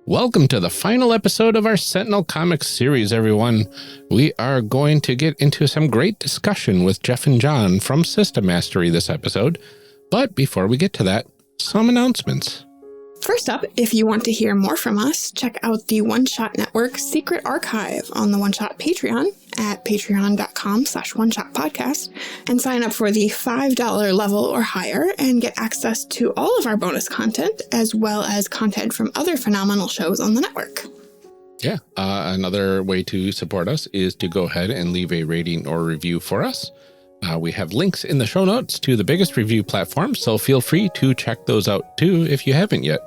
Welcome to the final episode of our Sentinel Comics series, everyone. We are going to get into some great discussion with Jef and Jon from System Mastery this episode. But before we get to that, some announcements. First up, if you want to hear more from us, check out the One Shot Network Secret Archive on the One Shot Patreon at patreon.com/oneshotpodcast and sign up for the $5 level or higher and get access to all of our bonus content as well as content from other phenomenal shows on the network. Yeah, another way to support us is to go ahead and leave a rating or review for us. We have links in the show notes to the biggest review platforms, so feel free to check those out too if you haven't yet.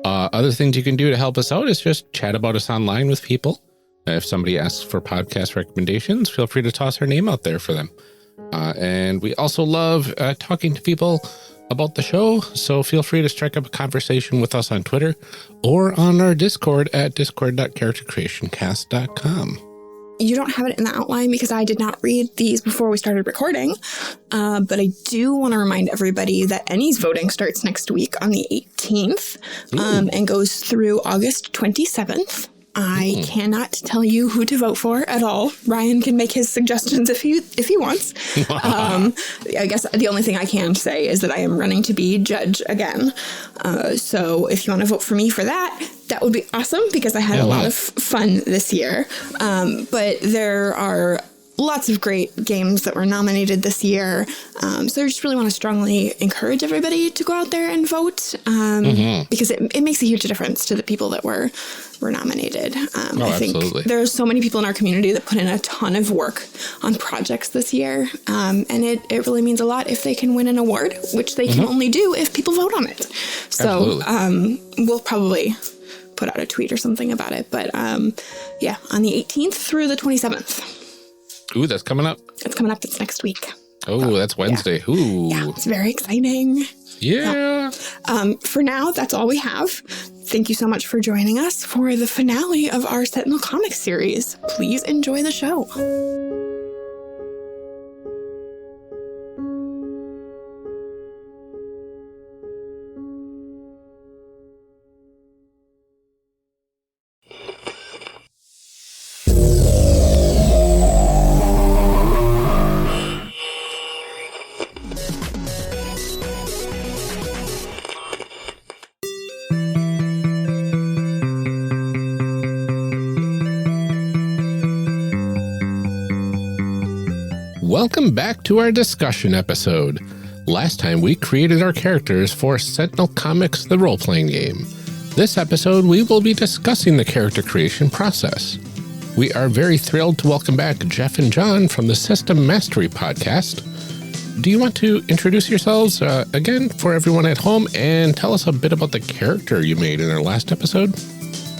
Other things you can do to help us out is just chat about us online with people. If somebody asks for podcast recommendations, feel free to toss our name out there for them. And we also love talking to people about the show, so feel free to strike up a conversation with us on Twitter or on our Discord at discord.charactercreationcast.com. You don't have it in the outline because I did not read these before we started recording, but I do want to remind everybody that Ennies voting starts next week on the 18th and goes through August 27th. I cannot tell you who to vote for at all. Ryan can make his suggestions if he wants. I guess the only thing I can say is that I am running to be judge again. So if you want to vote for me for that, that would be awesome because I had a lot of fun this year. But there are lots of great games that were nominated this year. So I just really want to strongly encourage everybody to go out there and vote because it makes a huge difference to the people that were nominated. I think there's so many people in our community that put in a ton of work on projects this year. And it really means a lot if they can win an award, which they can only do if people vote on it. So we'll probably put out a tweet or something about it. But yeah, on the 18th through the 27th. Ooh, that's coming up. It's coming up. It's next week. Oh, that's Wednesday. Yeah. Ooh. Yeah, it's very exciting. Yeah. For now, that's all we have. Thank you so much for joining us for the finale of our Sentinel Comics series. Please enjoy the show. Welcome back to our discussion episode. Last time we created our characters for Sentinel Comics, the role-playing game. This episode we will be discussing the character creation process. We are very thrilled to welcome back Jef and Jon from the System Mastery podcast. Do you want to introduce yourselves again for everyone at home and tell us a bit about the character you made in our last episode?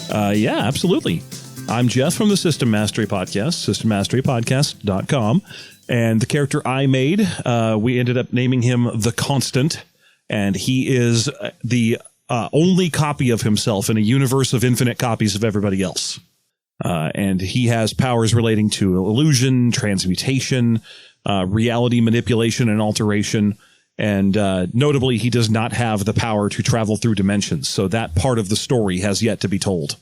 Yeah, absolutely. I'm Jef from the System Mastery podcast, systemmasterypodcast.com. And the character I made, we ended up naming him The Constant, and he is the only copy of himself in a universe of infinite copies of everybody else. And he has powers relating to illusion, transmutation, reality manipulation and alteration, and notably, he does not have the power to travel through dimensions, so that part of the story has yet to be told.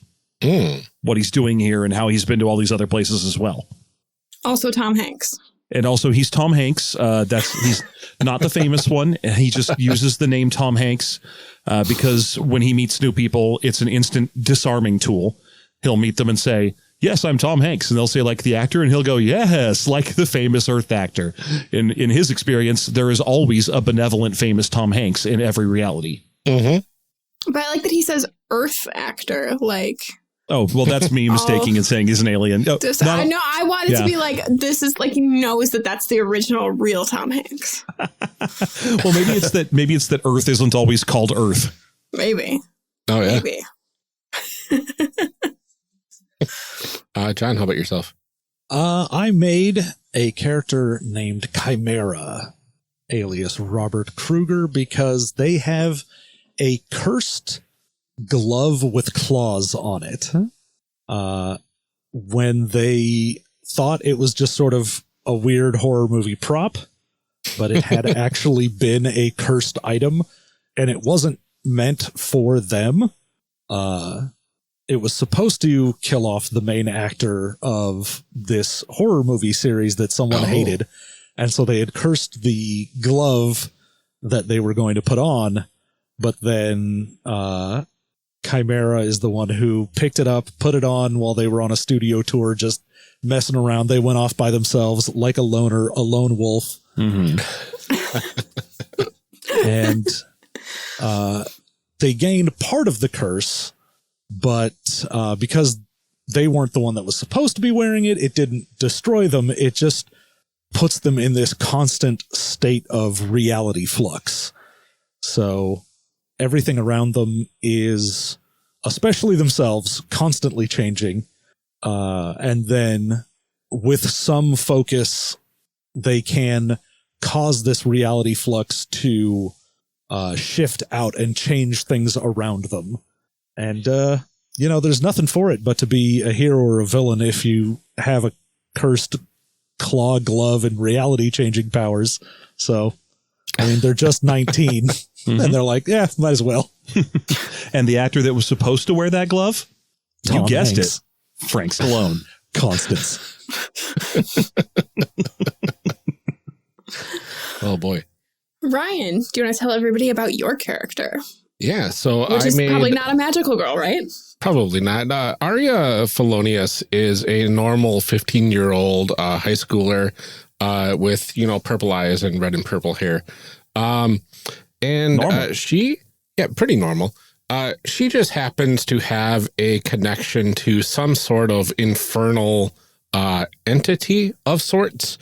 What he's doing here and how he's been to all these other places as well. Also Tom Hanks. And also, he's Tom Hanks. He's not the famous one. He just uses the name Tom Hanks because when he meets new people, it's an instant disarming tool. He'll meet them and say, "Yes, I'm Tom Hanks," and they'll say, "Like the actor," and he'll go, "Yes, like the famous Earth actor." In his experience, there is always a benevolent, famous Tom Hanks in every reality. But I like that he says Earth actor, like. Oh, well, that's me mistaking and saying he's an alien. No, I know. I wanted to be like, this is like, he knows that that's the original real Tom Hanks. Well, maybe it's that Earth isn't always called Earth. Maybe. Oh, yeah. Maybe. John, how about yourself? I made a character named Chimera, alias Robert Kruger, because they have a cursed glove with claws on it. When they thought it was just sort of a weird horror movie prop, but it had actually been a cursed item, and it wasn't meant for them. it was supposed to kill off the main actor of this horror movie series that someone hated. And so they had cursed the glove that they were going to put on. But then Chimera is the one who picked it up, put it on while they were on a studio tour, just messing around. They went off by themselves like a loner, a lone wolf. Mm-hmm. And they gained part of the curse, but because they weren't the one that was supposed to be wearing it, it didn't destroy them. It just puts them in this constant state of reality flux. So everything around them is, especially themselves, constantly changing. And then with some focus, they can cause this reality flux to shift out and change things around them. And, there's nothing for it but to be a hero or a villain if you have a cursed claw glove and reality changing powers. So, I mean, they're just 19 and they're like, yeah, might as well. And the actor that was supposed to wear that glove? Tom You guessed Hanks. it. Frank Stallone. Constance. Oh boy. Ryan, do you want to tell everybody about your character? Yeah, so Which I is made... probably not a magical girl, right? Probably not. Arya Felonius is a normal 15-year-old high schooler with, purple eyes and red and purple hair. Pretty normal. She just happens to have a connection to some sort of infernal entity of sorts,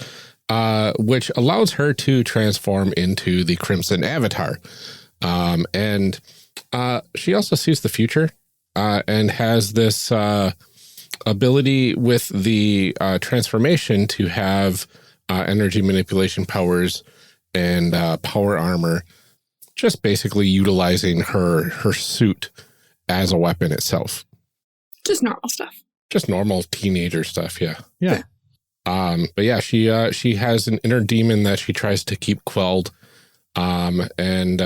which allows her to transform into the Crimson Avatar. And she also sees the future and has this ability with the transformation to have energy manipulation powers and power armor, just basically utilizing her suit as a weapon itself. Just normal stuff. Just normal teenager stuff, yeah. Yeah. But yeah, she has an inner demon that she tries to keep quelled. And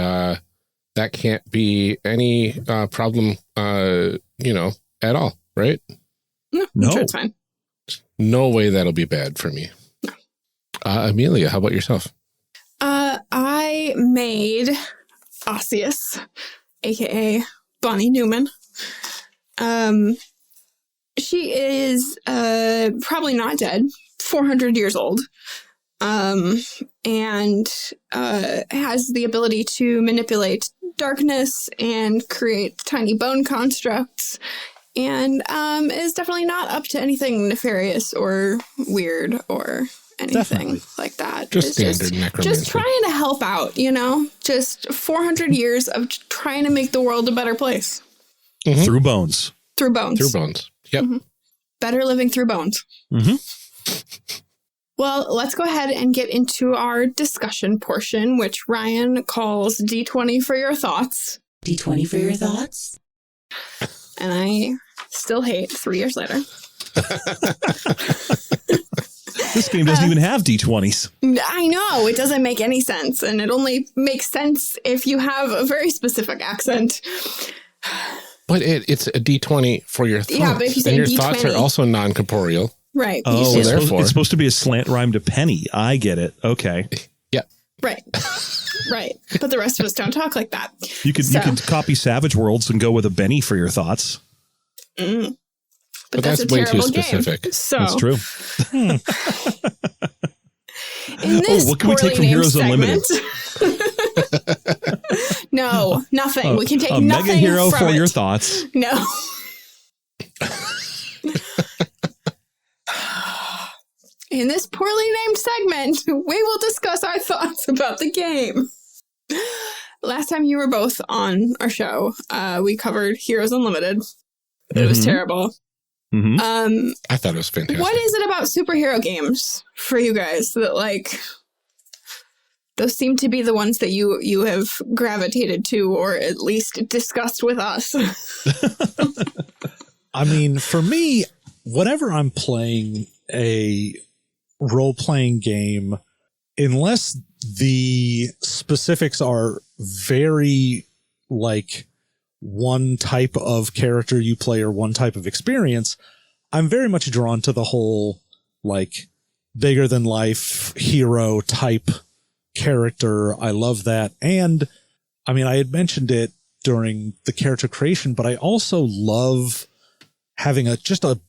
that can't be any problem, at all, right? No, No. I'm sure it's fine. No way that'll be bad for me. No. Amelia, how about yourself? I made Osseous, aka Bonnie Newman. She is probably not dead, 400 years old, and has the ability to manipulate darkness and create tiny bone constructs, and is definitely not up to anything nefarious or weird or anything Definitely. like that. Just It's standard necromancy. just trying to help out, just 400 years of trying to make the world a better place Mhm. Through bones. through bones. Through bones. Yep. Better living through bones. Mm-hmm. Well, let's go ahead and get into our discussion portion, which Ryan calls D20 For Your Thoughts. D20 For Your Thoughts? And I still hate 3 years later. This game doesn't even have D20s. I know, it doesn't make any sense. And it only makes sense if you have a very specific accent. But it's a D20 for your thoughts. Yeah, but if you say and your D20 thoughts are also non-corporeal. Right. Oh, So it's therefore- supposed to be a slant rhyme to penny. I get it. Okay. Right. Right. But the rest of us don't talk like that. You could copy Savage Worlds and go with a Benny for your thoughts. But But that's that's a way too terrible game. specific. So, That's true. in this what can we take poorly from named Heroes Unlimited? No, nothing. We can take a nothing mega hero from for it. your thoughts. No. In this poorly named segment, we will discuss our thoughts about the game. Last time you were both on our show, we covered Heroes Unlimited. It was terrible. Mm-hmm. I thought it was fantastic. What is it about superhero games for you guys that, those seem to be the ones that you have gravitated to, or at least discussed with us? I mean, for me, whenever I'm playing a role-playing game, unless the specifics are very, one type of character you play or one type of experience, I'm very much drawn to the whole, like, bigger than life hero type character. I love that. And I mean, I had mentioned it during the character creation, but I also love having just a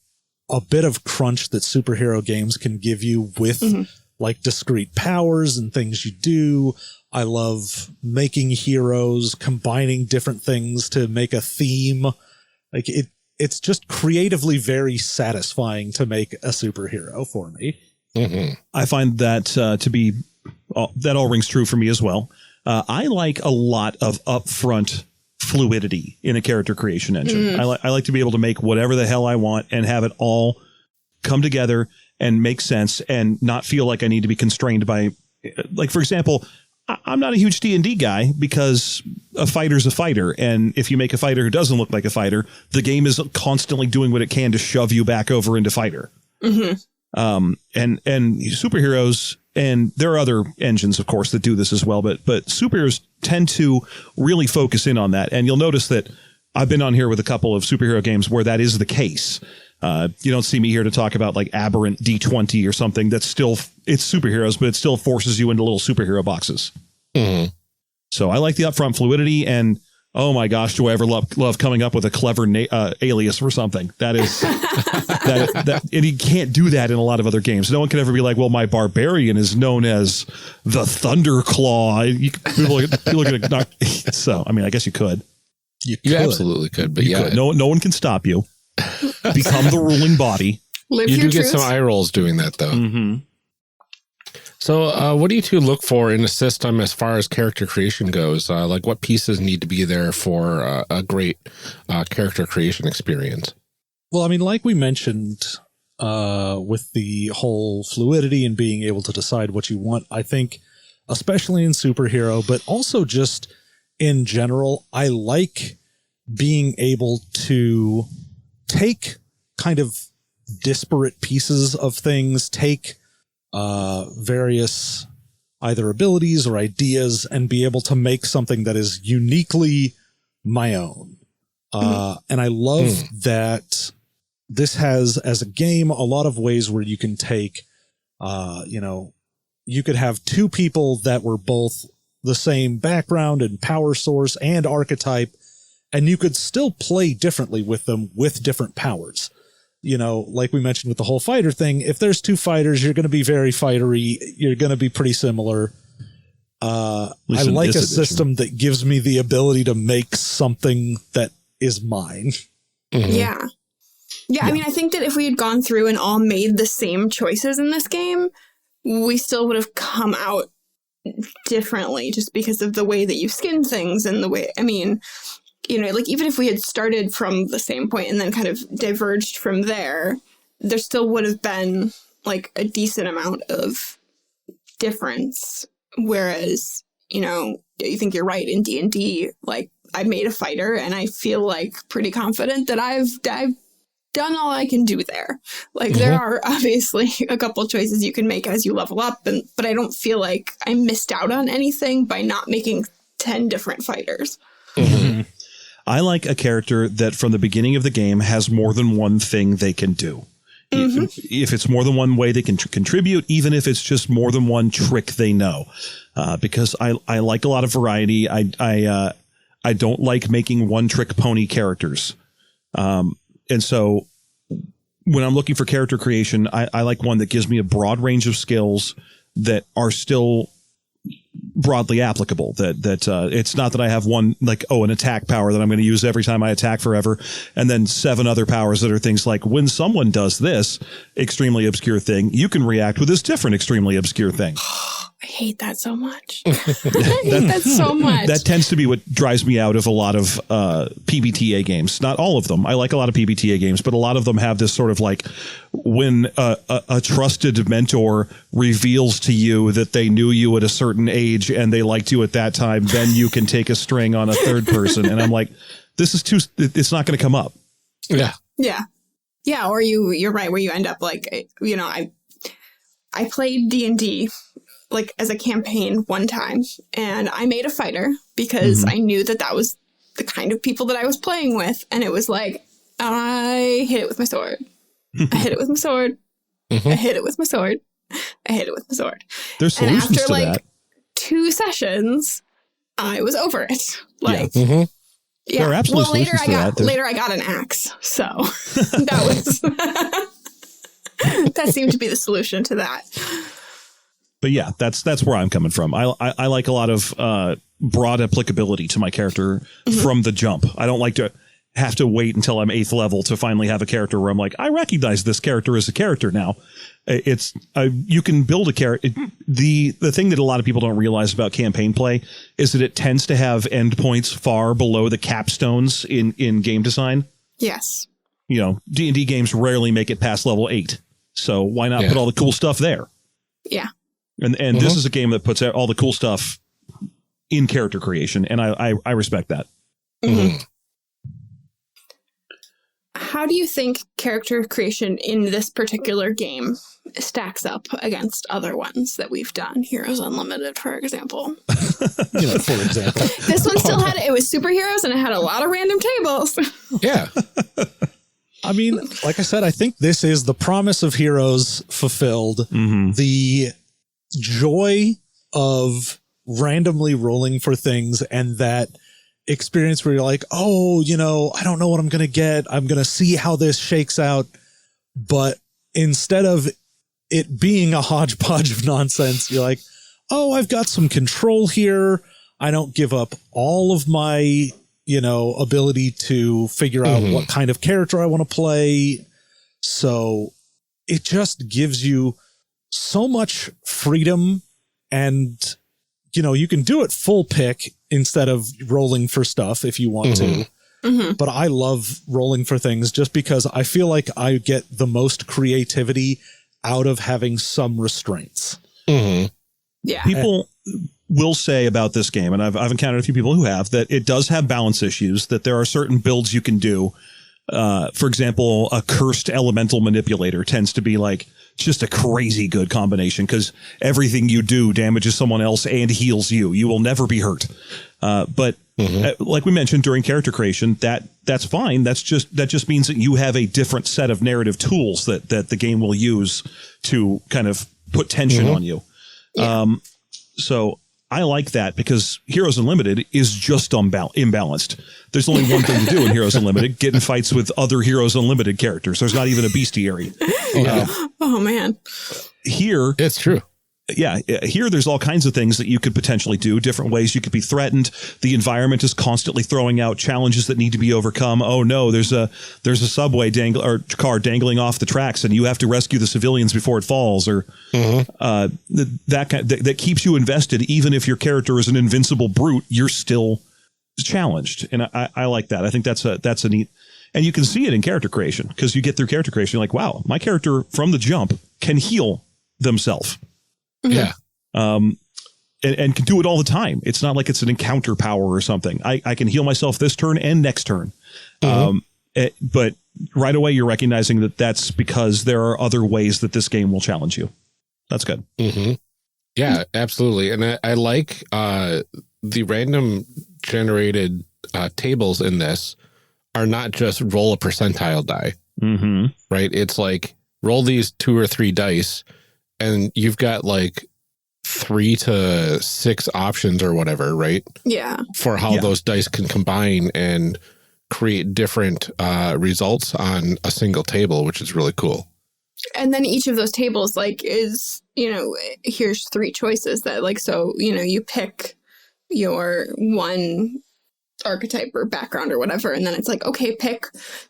bit of crunch that superhero games can give you with like discrete powers and things you do. I love making heroes, combining different things to make a theme. Like it's just creatively very satisfying to make a superhero for me. I find that to be that all rings true for me as well. I like a lot of upfront fluidity in a character creation engine. I like to be able to make whatever the hell I want and have it all come together and make sense and not feel like I need to be constrained by, like, for example, I'm not a huge D&D guy because a fighter's a fighter. And if you make a fighter who doesn't look like a fighter, the game is constantly doing what it can to shove you back over into fighter. And superheroes, and there are other engines, of course, that do this as well, but superheroes tend to really focus in on that. And you'll notice that I've been on here with a couple of superhero games where that is the case. You don't see me here to talk about like aberrant D20 or something that's still, it's superheroes, but it still forces you into little superhero boxes. So I like the upfront fluidity, and oh my gosh, do I ever love coming up with a clever alias for something. That is, and you can't do that in a lot of other games. No one can ever be like, well, my barbarian is known as the Thunderclaw. People are gonna so, I mean, I guess you could. You absolutely could, but could. No one can stop you. Become the ruling body. Live You your do get truth. some eye rolls doing that, though. So what do you two look for in a system as far as character creation goes? Like what pieces need to be there for a great character creation experience? Well, I mean, like we mentioned with the whole fluidity and being able to decide what you want, I think, especially in superhero, but also just in general, I like being able to take kind of disparate pieces of things, take various either abilities or ideas, and be able to make something that is uniquely my own. And I love that this has, as a game, a lot of ways where you can take, you could have two people that were both the same background and power source and archetype, and you could still play differently with them with different powers. You know, like we mentioned with the whole fighter thing, if there's two fighters, you're going to be very fightery. You're going to be pretty similar. I like a system that gives me the ability to make something that is mine. Yeah. I mean, I think that if we had gone through and all made the same choices in this game, we still would have come out differently just because of the way that you skin things and the way, I mean, you know, like even if we had started from the same point and then kind of diverged from there, there still would have been like a decent amount of difference. Whereas, you know, you think you're right in D&D, like I made a fighter and I feel like pretty confident that I've done all I can do there. Like there are obviously a couple choices you can make as you level up, but I don't feel like I missed out on anything by not making 10 different fighters. I like a character that from the beginning of the game has more than one thing they can do. If it's more than one way they can contribute, even if it's just more than one trick they know, because I like a lot of variety. I don't like making one trick pony characters. And so when I'm looking for character creation, I like one that gives me a broad range of skills that are still broadly applicable, that it's not that I have one, like, an attack power that I'm going to use every time I attack forever, and then 7 other powers that are things like when someone does this extremely obscure thing, you can react with this different extremely obscure thing. I hate that so much. I hate that so much. That tends to be what drives me out of a lot of PBTA games. Not all of them. I like a lot of PBTA games, but a lot of them have this sort of like when a trusted mentor reveals to you that they knew you at a certain age and they liked you at that time, then you can take a string on a third person. And I'm like, this is it's not going to come up. Yeah. Yeah. Or you're right, where you end up like, you know, I played D&D like as a campaign one time, and I made a fighter because I knew that was the kind of people that I was playing with. And it was like, I hit it with my sword. I hit it with my sword. I hit it with my sword. I hit it with my sword. There's solutions and after to like that. 2 sessions, I was over it. Like, There yeah. are absolutely Well, later solutions to that. later I got an axe. So that was that seemed to be the solution to that. But yeah, that's where I'm coming from. I like a lot of broad applicability to my character from the jump. I don't like to have to wait until I'm 8th level to finally have a character where I'm like, I recognize this character as a character now. It's you can build a character. The thing that a lot of people don't realize about campaign play is that it tends to have endpoints far below the capstones in game design. Yes. You know, D&D games rarely make it past level 8. So why not put all the cool stuff there? Yeah. And this is a game that puts all the cool stuff in character creation, and I respect that. How do you think character creation in this particular game stacks up against other ones that we've done? Heroes Unlimited, for example. For example. This one still it was superheroes and it had a lot of random tables. Yeah. I mean, like I said, I think this is the promise of Heroes fulfilled. The joy of randomly rolling for things and that experience where you're like, oh, I don't know what I'm going to get. I'm going to see how this shakes out. But instead of it being a hodgepodge of nonsense, you're like, oh, I've got some control here. I don't give up all of my, ability to figure out what kind of character I want to play. So it just gives you so much freedom, and, you can do it full pick instead of rolling for stuff if you want to. But I love rolling for things just because I feel like I get the most creativity out of having some restraints. Yeah. People will say about this game, and I've encountered a few people who have, that it does have balance issues, that there are certain builds you can do. For example, a cursed elemental manipulator tends to be like just a crazy good combination because everything you do damages someone else and heals you. You will never be hurt. But like we mentioned during character creation, that's fine. That just means that you have a different set of narrative tools that the game will use to kind of put tension on you. Yeah. So I like that because Heroes Unlimited is just imbalanced. There's only one thing to do in Heroes Unlimited: get in fights with other Heroes Unlimited characters. There's not even a bestiary. Oh man. Here, It's true. yeah, here there's all kinds of things that you could potentially do, different ways you could be threatened. The environment is constantly throwing out challenges that need to be overcome. Oh no, there's a subway car dangling off the tracks and you have to rescue the civilians before it falls, or that keeps you invested. Even if your character is an invincible brute, you're still challenged. And I like that. I think that's a neat, and you can see it in character creation because you get through character creation. You're like, wow, my character from the jump can heal themselves. Yeah. And can do it all the time. It's not like it's an encounter power or something. I can heal myself this turn and next turn. But right away, you're recognizing that that's because there are other ways that this game will challenge you. That's good. Yeah, absolutely. And I like the random generated tables in this are not just roll a percentile die, right? It's like roll these 2 or 3 dice and you've got like 3 to 6 options or whatever, right? Yeah. For how those dice can combine and create different results on a single table, which is really cool. And then each of those tables like is, here's 3 choices that like, so, you pick your one archetype or background or whatever. And then it's like, okay, pick,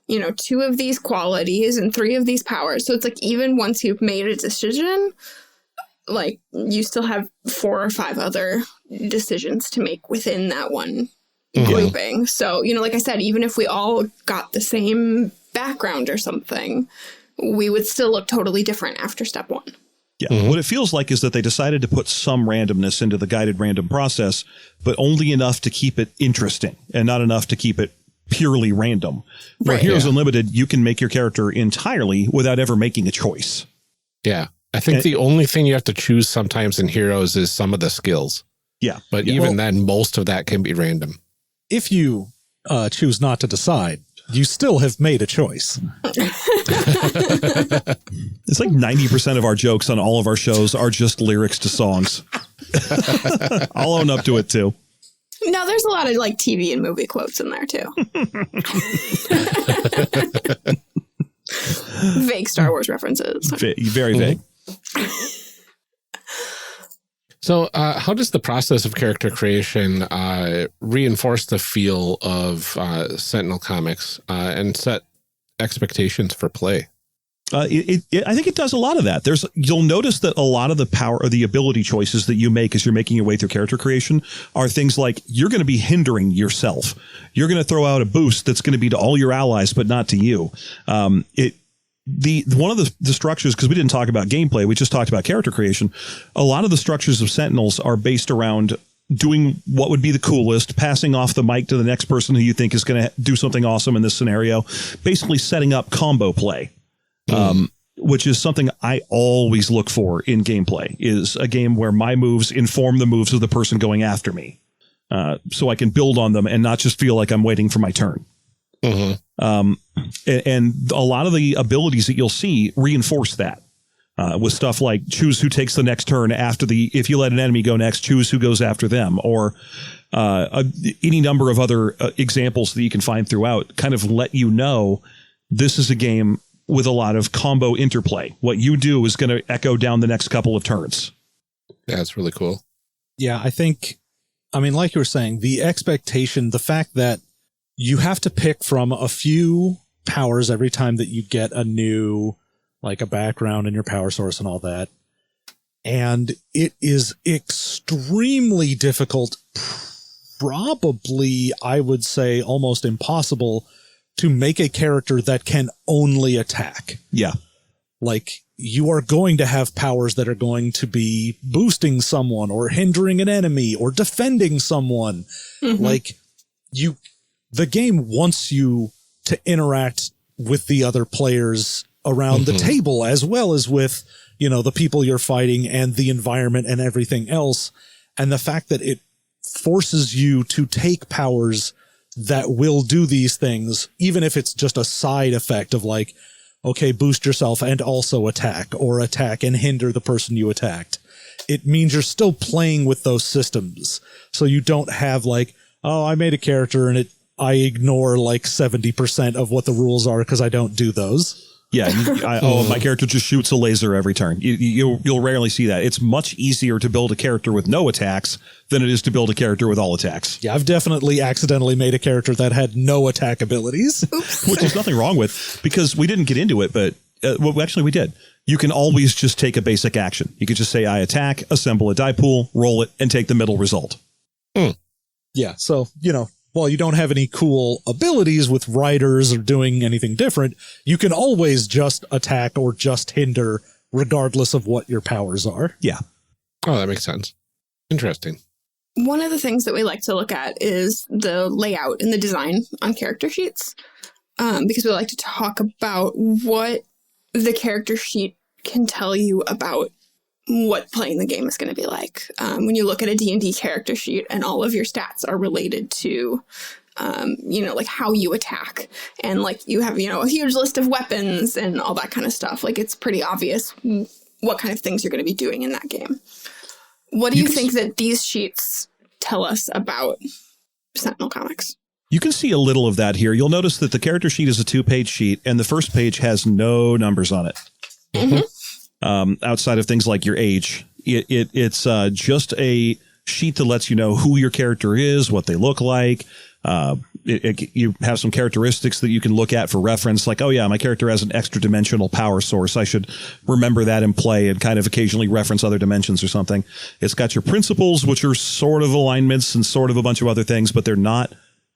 2 of these qualities and 3 of these powers. So it's like, even once you've made a decision, like you still have 4 or 5 other decisions to make within that one grouping. So, like I said, even if we all got the same background or something, we would still look totally different after step 1. Yeah. What it feels like is that they decided to put some randomness into the guided random process, but only enough to keep it interesting and not enough to keep it purely random. Where Heroes Unlimited, you can make your character entirely without ever making a choice. Yeah. I think the only thing you have to choose sometimes in Heroes is some of the skills. Yeah. But even then, most of that can be random. If you choose not to decide, you still have made a choice. It's like 90% of our jokes on all of our shows are just lyrics to songs. I'll own up to it too. No, there's a lot of like TV and movie quotes in there too. Vague Star Wars references. Very vague. So how does the process of character creation reinforce the feel of Sentinel Comics and set expectations for play? I think it does a lot of that. You'll notice that a lot of the power or the ability choices that you make as you're making your way through character creation are things like you're going to be hindering yourself. You're going to throw out a boost that's going to be to all your allies, but not to you. One of the structures, because we didn't talk about gameplay, we just talked about character creation. A lot of the structures of Sentinels are based around doing what would be the coolest, passing off the mic to the next person who you think is going to do something awesome in this scenario, basically setting up combo play, which is something I always look for in gameplay, is a game where my moves inform the moves of the person going after me, so I can build on them and not just feel like I'm waiting for my turn. And a lot of the abilities that you'll see reinforce that with stuff like choose who takes the next turn after if you let an enemy go next, choose who goes after them, or any number of other examples that you can find throughout kind of let you know this is a game with a lot of combo interplay. What you do is going to echo down the next couple of turns. Yeah, that's really cool. Yeah, like you were saying, the expectation, the fact that you have to pick from a few powers every time that you get a new, like a background in your power source and all that. And it is extremely difficult, probably, I would say almost impossible, to make a character that can only attack. Yeah. Like, you are going to have powers that are going to be boosting someone or hindering an enemy or defending someone. Like, the game wants you to interact with the other players around the table, as well as with, the people you're fighting and the environment and everything else. And the fact that it forces you to take powers that will do these things, even if it's just a side effect of like, okay, boost yourself and also attack, or attack and hinder the person you attacked. It means you're still playing with those systems. So you don't have like, oh, I made a character and I ignore like 70% of what the rules are because I don't do those. Yeah. My character just shoots a laser every turn. You'll rarely see that. It's much easier to build a character with no attacks than it is to build a character with all attacks. Yeah, I've definitely accidentally made a character that had no attack abilities. Which there's nothing wrong with, because we didn't get into it, but actually we did. You can always just take a basic action. You could just say, I attack, assemble a die pool, roll it, and take the middle result. Yeah, so, while you don't have any cool abilities with riders or doing anything different, you can always just attack or just hinder regardless of what your powers are. Yeah. Oh, that makes sense. Interesting. One of the things that we like to look at is the layout and the design on character sheets, because we like to talk about what the character sheet can tell you about what playing the game is going to be like. When you look at a D&D character sheet and all of your stats are related to, like how you attack, and like you have, a huge list of weapons and all that kind of stuff. Like, it's pretty obvious what kind of things you're going to be doing in that game. What do you think that these sheets tell us about Sentinel Comics? You can see a little of that here. You'll notice that the character sheet is a 2-page sheet, and the first page has no numbers on it. Outside of things like your age. It's just a sheet that lets you know who your character is, what they look like. You have some characteristics that you can look at for reference, like, oh yeah, my character has an extra dimensional power source. I should remember that in play and kind of occasionally reference other dimensions or something. It's got your principles, which are sort of alignments and sort of a bunch of other things, but they're not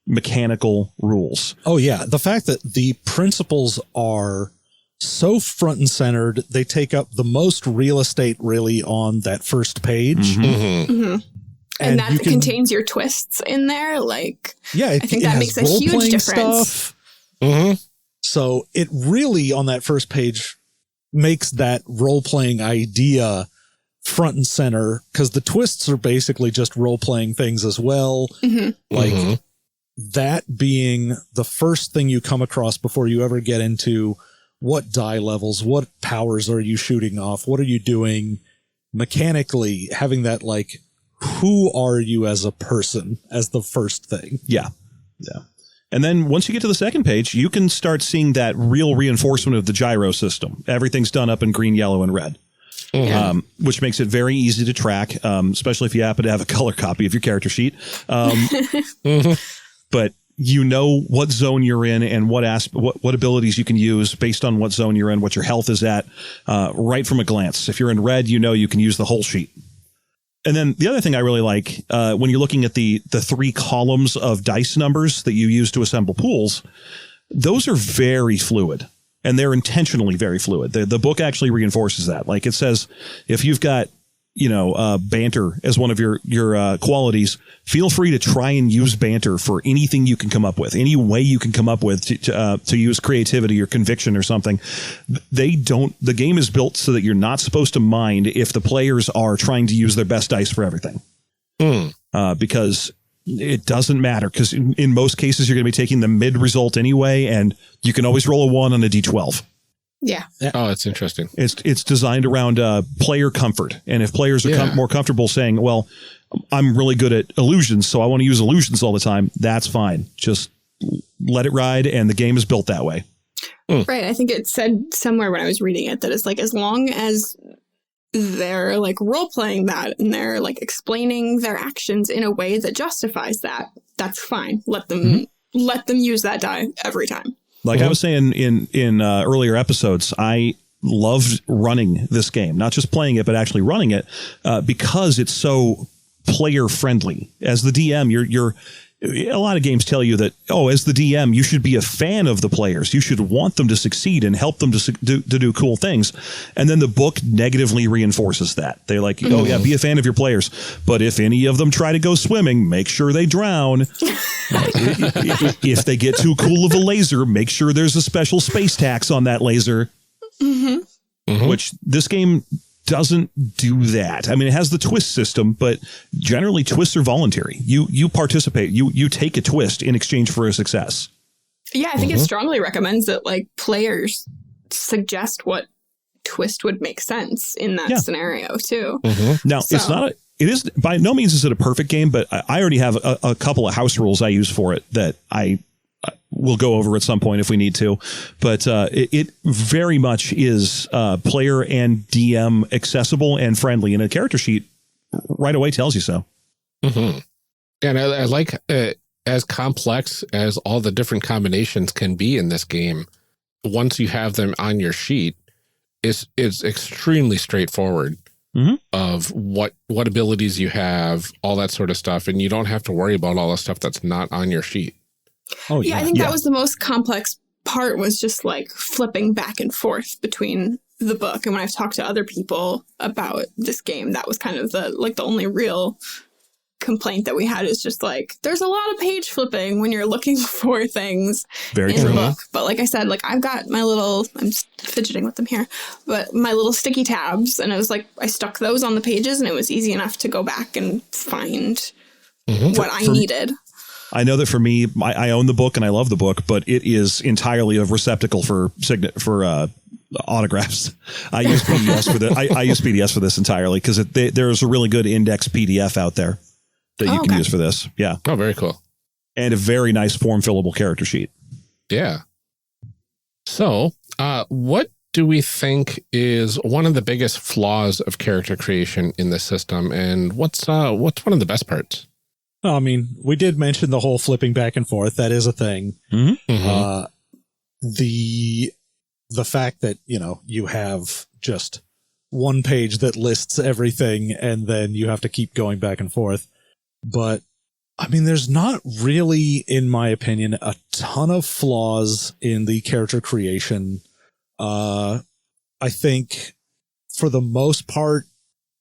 mechanical rules. Oh yeah, the fact that the principles are so front and centered, they take up the most real estate really on that first page. And that contains your twists in there. Like, yeah, I think that makes a huge difference. So it really, on that first page, makes that role-playing idea front and center, because the twists are basically just role-playing things as well. Like, that being the first thing you come across before you ever get into what die levels, what powers are you shooting off, what are you doing mechanically, having that like, who are you as a person as the first thing. Yeah. And then once you get to the second page, you can start seeing that real reinforcement of the gyro system. Everything's done up in green, yellow, and red. Which makes it very easy to track, especially if you happen to have a color copy of your character sheet. But you know what zone you're in and what abilities you can use based on what zone you're in, what your health is at, right from a glance. If you're in red, you know you can use the whole sheet. And then the other thing I really like, when you're looking at the 3 columns of dice numbers that you use to assemble pools, those are very fluid. And they're intentionally very fluid. The book actually reinforces that. Like it says, if you've got, banter as one of your qualities, feel free to try and use banter for anything you can come up with, any way you can come up with to use creativity or conviction or something. The game is built so that you're not supposed to mind if the players are trying to use their best dice for everything. Because it doesn't matter, because in most cases you're going to be taking the mid result anyway, and you can always roll a 1 on a d12. Yeah. Oh, that's interesting. It's designed around player comfort, and if players are more comfortable saying, "Well, I'm really good at illusions, so I want to use illusions all the time," that's fine. Just let it ride, and the game is built that way. Right. I think it said somewhere when I was reading it that it's like, as long as they're like role playing that and they're like explaining their actions in a way that justifies that, that's fine. Let them use that die every time. Like I was saying in earlier episodes, I loved running this game, not just playing it, but actually running it, because it's so player friendly. As the DM, you're a lot of games tell you that, as the DM, you should be a fan of the players. You should want them to succeed and help them to do cool things. And then the book negatively reinforces that. They're like, be a fan of your players. But if any of them try to go swimming, make sure they drown. If they get too cool of a laser, make sure there's a special space tax on that laser. Which this game doesn't do that. I mean, it has the twist system, but generally twists are voluntary. You participate. You take a twist in exchange for a success. Yeah, I think it strongly recommends that like players suggest what twist would make sense in that scenario too. Now, it is by no means is it a perfect game, but I already have a couple of house rules I use for it that I will go over at some point if we need to, but it very much is player and DM accessible and friendly, and a character sheet right away tells you so. And I like as complex as all the different combinations can be in this game. Once you have them on your sheet, it's extremely straightforward of what abilities you have, all that sort of stuff, and you don't have to worry about all the stuff that's not on your sheet. I think that was the most complex part, was just like flipping back and forth between the book. And when I've talked to other people about this game, that was kind of the only real complaint that we had, is just like, there's a lot of page flipping when you're looking for things in the book. But like I said, like I've got my little, I'm fidgeting with them here, but my little sticky tabs, and it was like, I stuck those on the pages and it was easy enough to go back and find what I needed. I know that for me, I own the book and I love the book, but it is entirely a receptacle for autographs. I use PDFs for this. I use PDFs for this entirely because there's a really good index PDF out there that you can use for this. Yeah. Oh, very cool. And a very nice form fillable character sheet. Yeah. So, what do we think is one of the biggest flaws of character creation in this system, and what's one of the best parts? Well, I mean, we did mention the whole flipping back and forth. That is a thing. The fact that, you have just one page that lists everything and then you have to keep going back and forth. But I mean, there's not really, in my opinion, a ton of flaws in the character creation. I think for the most part,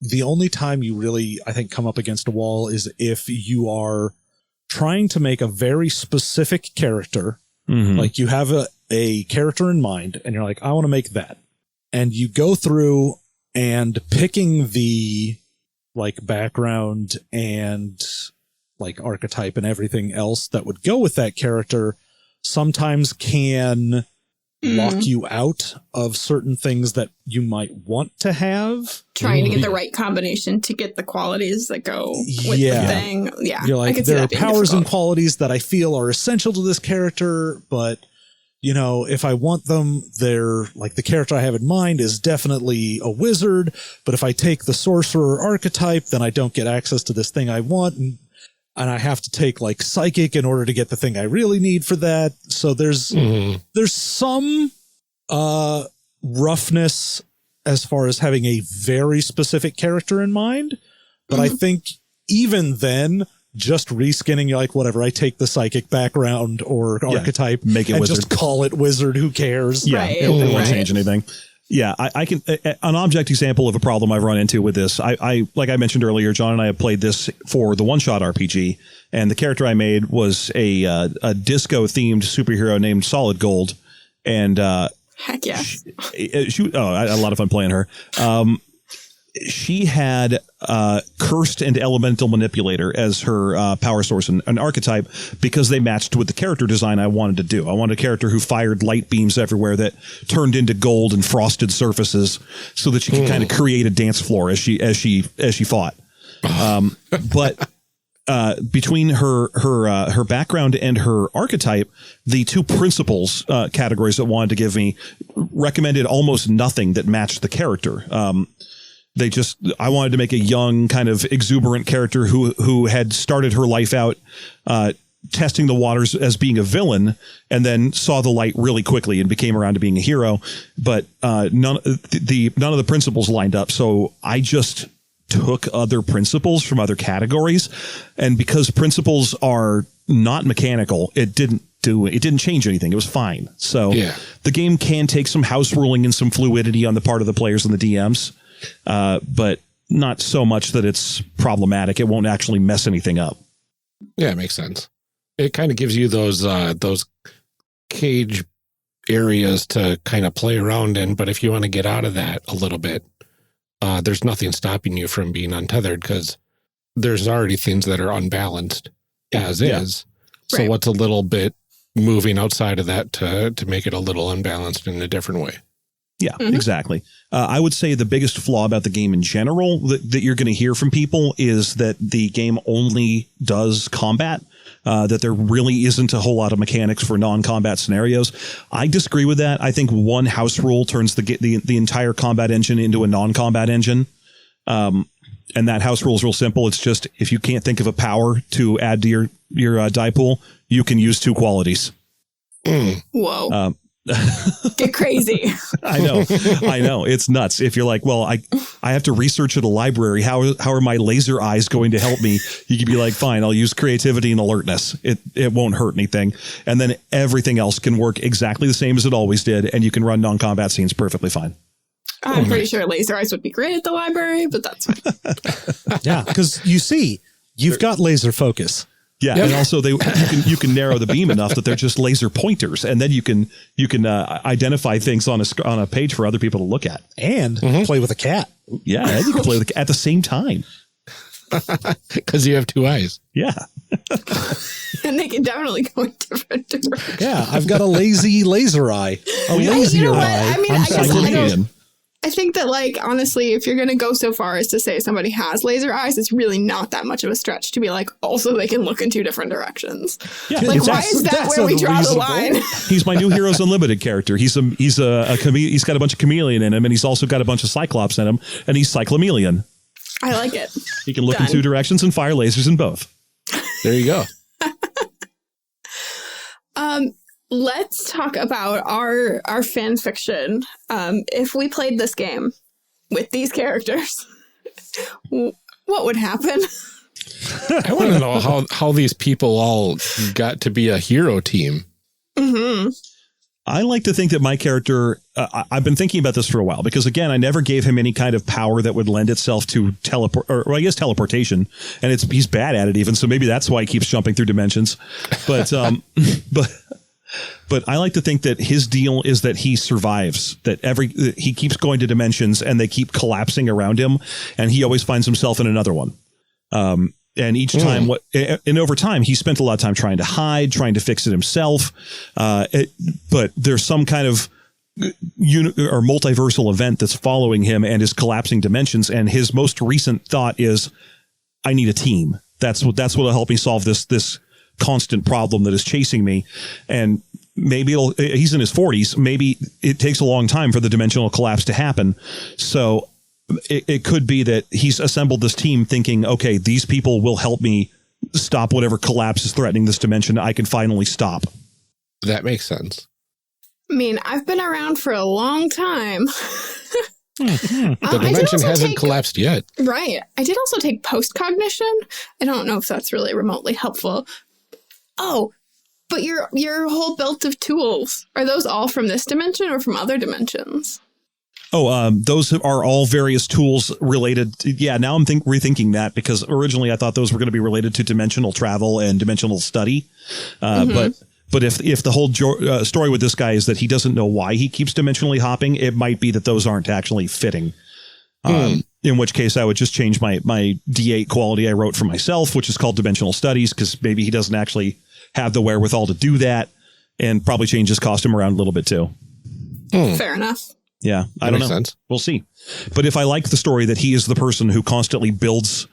the only time you really, I think, come up against a wall is if you are trying to make a very specific character. Like you have a character in mind and you're like, I want to make that. And you go through and picking the background and like archetype and everything else that would go with that character sometimes can lock you out of certain things that you might want to have. Trying to get the right combination to get the qualities that go with the thing. Yeah. You're like, there are powers and qualities that I feel are essential to this character, but you know, if I want them, they're like the character I have in mind is definitely a wizard, but if I take the sorcerer archetype, then I don't get access to this thing I want. And I have to take like psychic in order to get the thing I really need for that. So there's some roughness as far as having a very specific character in mind. But I think even then, just reskinning, you're like, whatever, I take the psychic background or archetype, make it and wizard. Just call it wizard. Who cares? Yeah, it won't change anything. Yeah, I can. An object example of a problem I've run into with this. I like I mentioned earlier, John and I have played this for the one-shot RPG, and the character I made was a disco-themed superhero named Solid Gold, and heck yeah, I had a lot of fun playing her. She had Cursed and Elemental Manipulator as her power source and archetype because they matched with the character design I wanted to do. I wanted a character who fired light beams everywhere that turned into gold and frosted surfaces so that she could kind of create a dance floor as she fought. But between her background and her archetype, the two principles categories that wanted to give me recommended almost nothing that matched the character. I wanted to make a young, kind of exuberant character who had started her life out testing the waters as being a villain and then saw the light really quickly and became around to being a hero. But none of the principles lined up. So I just took other principles from other categories. And because principles are not mechanical, it didn't change anything. It was fine. So the game can take some house ruling and some fluidity on the part of the players and the DMs. But not so much that it's problematic. It won't actually mess anything up. Yeah, it makes sense. It kind of gives you those cage areas to kind of play around in. But if you want to get out of that a little bit, there's nothing stopping you from being untethered because there's already things that are unbalanced as is. So what's a little bit moving outside of that to make it a little unbalanced in a different way? Yeah, exactly. I would say the biggest flaw about the game in general that you're going to hear from people is that the game only does combat, that there really isn't a whole lot of mechanics for non-combat scenarios. I disagree with that. I think one house rule turns the entire combat engine into a non-combat engine. And that house rule is real simple. It's just if you can't think of a power to add to your die pool, you can use two qualities. Whoa. Get crazy. I know. It's nuts. If you're like, well, I have to research at a library. How are my laser eyes going to help me? You could be like, fine, I'll use creativity and alertness. It won't hurt anything. And then everything else can work exactly the same as it always did. And you can run non-combat scenes perfectly fine. I'm pretty sure laser eyes would be great at the library, but that's fine. Yeah, because you've got laser focus. Yeah, and also you can narrow the beam enough that they're just laser pointers, and then you can identify things on a page for other people to look at and play with a cat. Yeah, and you can play with at the same time because you have two eyes. Yeah, and they can definitely go in different directions. Yeah, I've got a lazy laser eye. You know what? eye. I mean, I think that, like, honestly, if you're going to go so far as to say somebody has laser eyes, it's really not that much of a stretch to be like, also they can look in two different directions. Yeah, like, why is that where we draw the line? He's my new Heroes Unlimited character. He's he's got a bunch of chameleon in him, and he's also got a bunch of cyclops in him, and he's cyclameleon. I like it. He can look in two directions and fire lasers in both. There you go. Let's talk about our fan fiction. If we played this game with these characters, what would happen? I want to know how these people all got to be a hero team. I like to think that my character, I've been thinking about this for a while because, again, I never gave him any kind of power that would lend itself to teleportation. And he's bad at it even. So maybe that's why he keeps jumping through dimensions. But But I like to think that his deal is that he survives, that he keeps going to dimensions and they keep collapsing around him, and he always finds himself in another one. And each time, and over time, he spent a lot of time trying to hide, trying to fix it himself. But there's some kind of or multiversal event that's following him and is collapsing dimensions. And his most recent thought is, I need a team. That's what'll help me solve this constant problem that is chasing me. And maybe he's in his 40s. Maybe it takes a long time for the dimensional collapse to happen. So it could be that he's assembled this team thinking, okay, these people will help me stop whatever collapse is threatening this dimension. I can finally stop. That makes sense. I mean, I've been around for a long time. The dimension hasn't collapsed yet. Right. I did also take post-cognition. I don't know if that's really remotely helpful. Oh, but your whole belt of tools, are those all from this dimension or from other dimensions? Oh, those are all various tools related. Now I'm rethinking that, because originally I thought those were going to be related to dimensional travel and dimensional study. But if the whole story with this guy is that he doesn't know why he keeps dimensionally hopping, it might be that those aren't actually fitting. In which case I would just change my D8 quality I wrote for myself, which is called dimensional studies, because maybe he doesn't actually have the wherewithal to do that, and probably change his costume around a little bit too. Fair enough. Yeah, I don't know. Sense. We'll see. But if I like the story that he is the person who constantly builds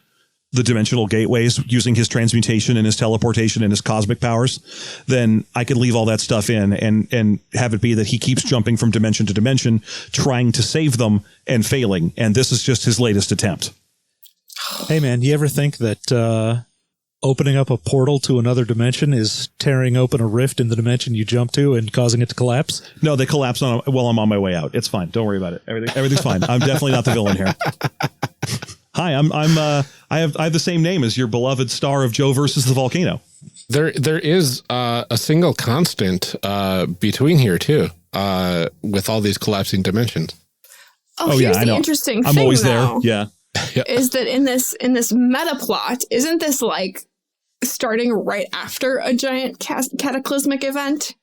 the dimensional gateways using his transmutation and his teleportation and his cosmic powers, then I could leave all that stuff in and have it be that he keeps jumping from dimension to dimension, trying to save them and failing. And this is just his latest attempt. Hey, man, you ever think that opening up a portal to another dimension is tearing open a rift in the dimension you jump to and causing it to collapse? No, they collapse while I'm on my way out. It's fine. Don't worry about it. Everything's fine. I'm definitely not the villain here. Hi, I have the same name as your beloved star of Joe versus the Volcano. There is a single constant between here too, with all these collapsing dimensions. Here's the interesting thing. I'm always though, there. Yeah. Is that in this meta plot, isn't this like starting right after a giant cataclysmic event?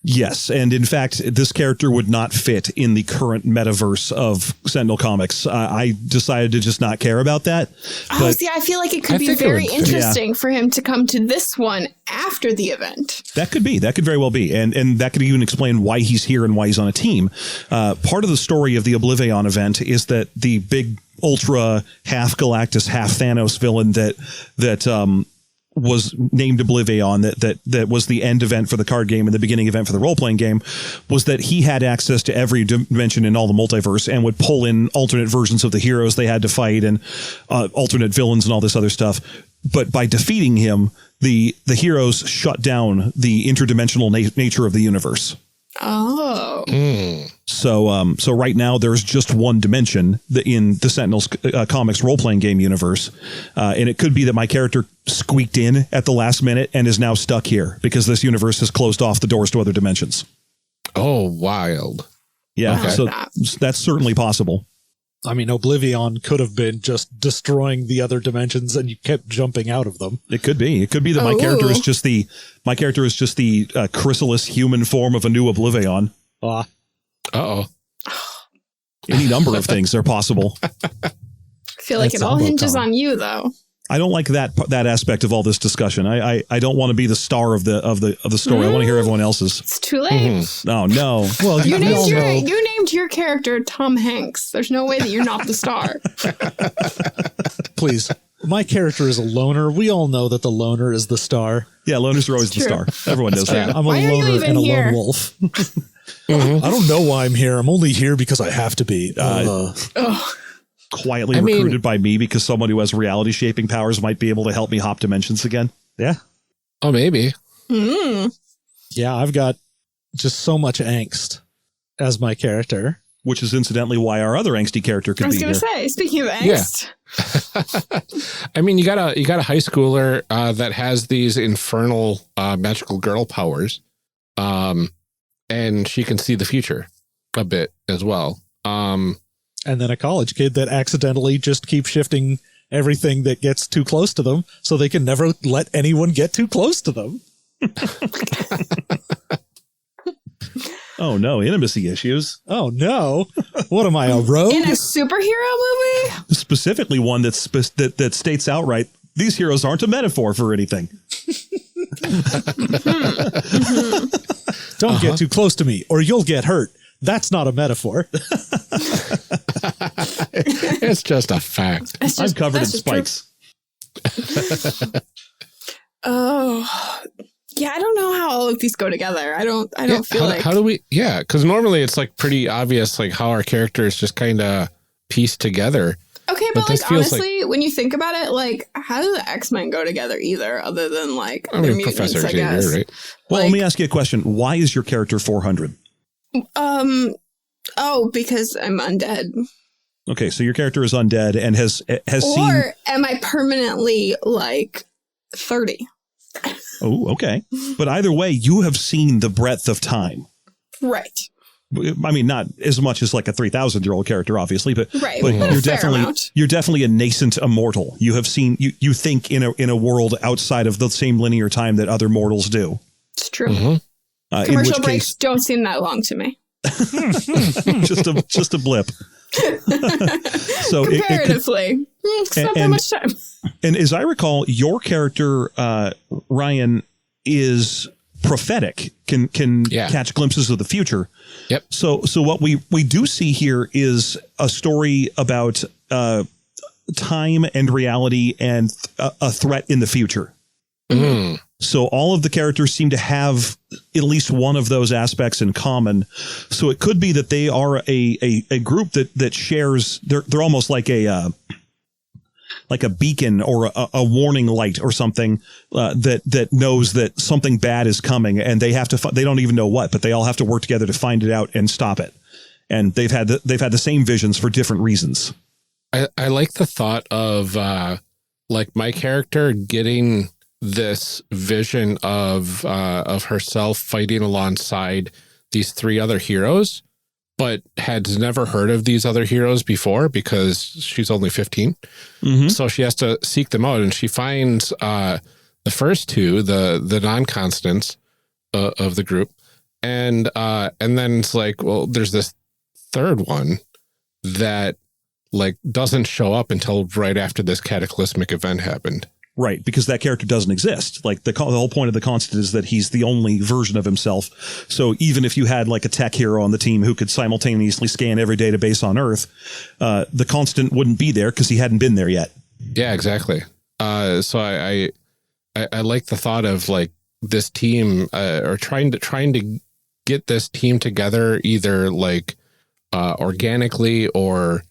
Yes, and in fact, this character would not fit in the current metaverse of Sentinel Comics. I decided to just not care about that. I feel like it could be very interesting for him to come to this one after the event. That could be. That could very well be. And that could even explain why he's here and why he's on a team. Part of the story of the Oblivion event is that the big ultra half Galactus, half Thanos villain that was named Oblivion, that was the end event for the card game and the beginning event for the role-playing game, was that he had access to every dimension in all the multiverse and would pull in alternate versions of the heroes they had to fight and alternate villains and all this other stuff. But by defeating him, the heroes shut down the interdimensional nature of the universe. Oh. So right now there's just one dimension in the Sentinel Comics role-playing game universe. And it could be that my character squeaked in at the last minute and is now stuck here because this universe has closed off the doors to other dimensions. Oh, wild. Yeah. Okay. So that's certainly possible. I mean, Oblivion could have been just destroying the other dimensions and you kept jumping out of them. It could be. It could be that my character is just the chrysalis human form of a new Oblivion. Uh-oh. Any number of things are possible. I feel like it all hinges on you, though. I don't like that aspect of all this discussion. I don't want to be the star of the story. I want to hear everyone else's. It's too late. Oh no. Well, you named your character Tom Hanks. There's no way that you're not the star. Please. My character is a loner. We all know that the loner is the star. Yeah, loners are always the star. Everyone knows that. I'm a loner and a lone wolf. I don't know why I'm here. I'm only here because I have to be. Quietly recruited by me because someone who has reality shaping powers might be able to help me hop dimensions again. Yeah. Oh, maybe. Yeah, I've got just so much angst as my character. Which is incidentally why our other angsty character could be here. I was going to say, speaking of angst. Yeah. I mean, you got a high schooler that has these infernal magical girl powers. And she can see the future a bit as well. And then a college kid that accidentally just keeps shifting everything that gets too close to them so they can never let anyone get too close to them. Oh, no. Intimacy issues. Oh, no. What am I, a rogue? In a superhero movie? Specifically one that states outright These heroes aren't a metaphor for anything. Don't get too close to me or you'll get hurt. That's not a metaphor. It's just a fact. I'm covered in spikes. Oh, yeah. I don't know how all of these go together. I don't feel like. How do we? Yeah, because normally it's like pretty obvious, like how our characters just kind of piece together. Okay, but this like feels honestly, when you think about it, like how do the X-Men go together either, other than like I they're mean, mutants, Professor I guess. Xavier, right? Well, Like- let me ask you a question. Why is your character 400? Oh, because I'm undead. Okay, so your character is undead and has seen. Or am I permanently like 30? Oh, okay. But either way, you have seen the breadth of time. Right. I mean, not as much as like a 3,000-year-old character, obviously, but Right. but A you're fair definitely amount. you're definitely a nascent immortal. You have seen you think in a world outside of the same linear time that other mortals do. It's true. In which Commercial breaks case, don't seem that long to me. just a blip. So it could, Comparatively, it's not that and- much time. and as I recall, your character Ryan is prophetic, can catch glimpses of the future. Yep. So what we do see here is a story about time and reality and a threat in the future. Mm. So all of the characters seem to have at least one of those aspects in common. So it could be that they are a group that shares. They're almost like a beacon or a warning light or something that knows that something bad is coming, and they have to. They don't even know what, but they all have to work together to find it out and stop it. And they've had the same visions for different reasons. I like the thought of like my character getting this vision of herself fighting alongside these three other heroes, but had never heard of these other heroes before because she's only 15. Mm-hmm. So she has to seek them out, and she finds the first two, the non-constants of the group. And then it's like, well, there's this third one that like doesn't show up until right after this cataclysmic event happened. Right, because that character doesn't exist. Like the whole point of the Constant is that he's the only version of himself. So even if you had like a tech hero on the team who could simultaneously scan every database on Earth, the Constant wouldn't be there because he hadn't been there yet. Yeah, exactly. So I like the thought of like this team or trying to get this team together, either like organically or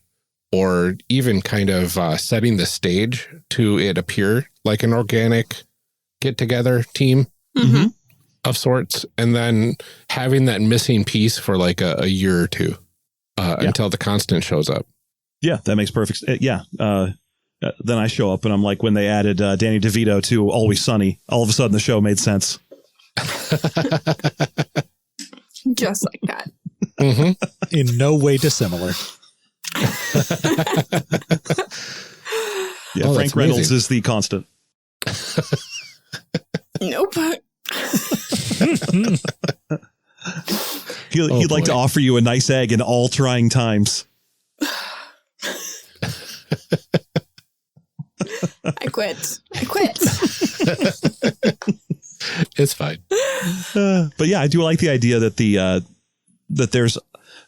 even kind of setting the stage to it appear like an organic get-together team of sorts, and then having that missing piece for like a year or two until the Constant shows up. Yeah, that makes perfect sense. Then I show up and I'm like, when they added Danny DeVito to Always Sunny, all of a sudden the show made sense. Just like that. In no way dissimilar. Yeah, Frank Reynolds is the Constant. Nope. He'd like to offer you a nice egg in all trying times. I quit. It's fine. But yeah, I do like the idea that that there's.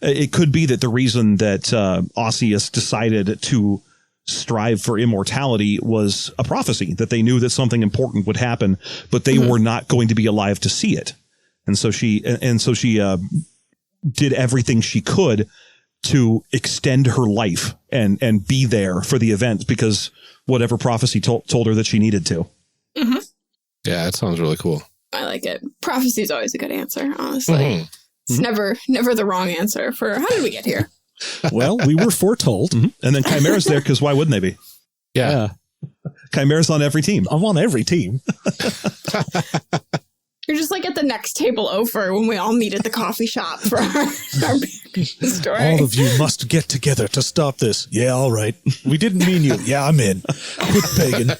It could be that the reason that Osseous decided to strive for immortality was a prophecy, that they knew that something important would happen, but they were not going to be alive to see it. And so she did everything she could to extend her life and be there for the event because whatever prophecy told her that she needed to. Mm-hmm. Yeah, that sounds really cool. I like it. Prophecy is always a good answer, honestly. It's never the wrong answer for how did we get here? Well, we were foretold. And then Chimera's there because why wouldn't they be? Yeah. Chimera's on every team. I'm on every team. You're just like at the next table over when we all meet at the coffee shop for our story. All of you must get together to stop this. Yeah, all right. We didn't mean you. Yeah, I'm in. Quit begging.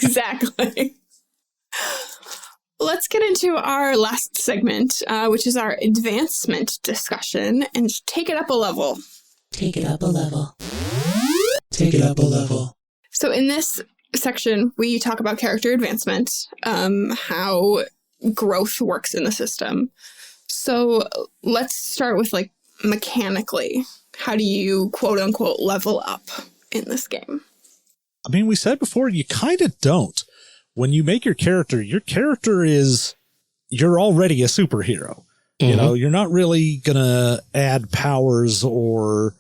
Exactly. Let's get into our last segment, which is our advancement discussion, and take it up a level. Take it up a level. Take it up a level. So in this section, we talk about character advancement, how growth works in the system. So let's start with like mechanically. How do you quote unquote level up in this game? I mean, we said before, you kind of don't. When you make your character is, you're already a superhero. You know, you're not really going to add powers or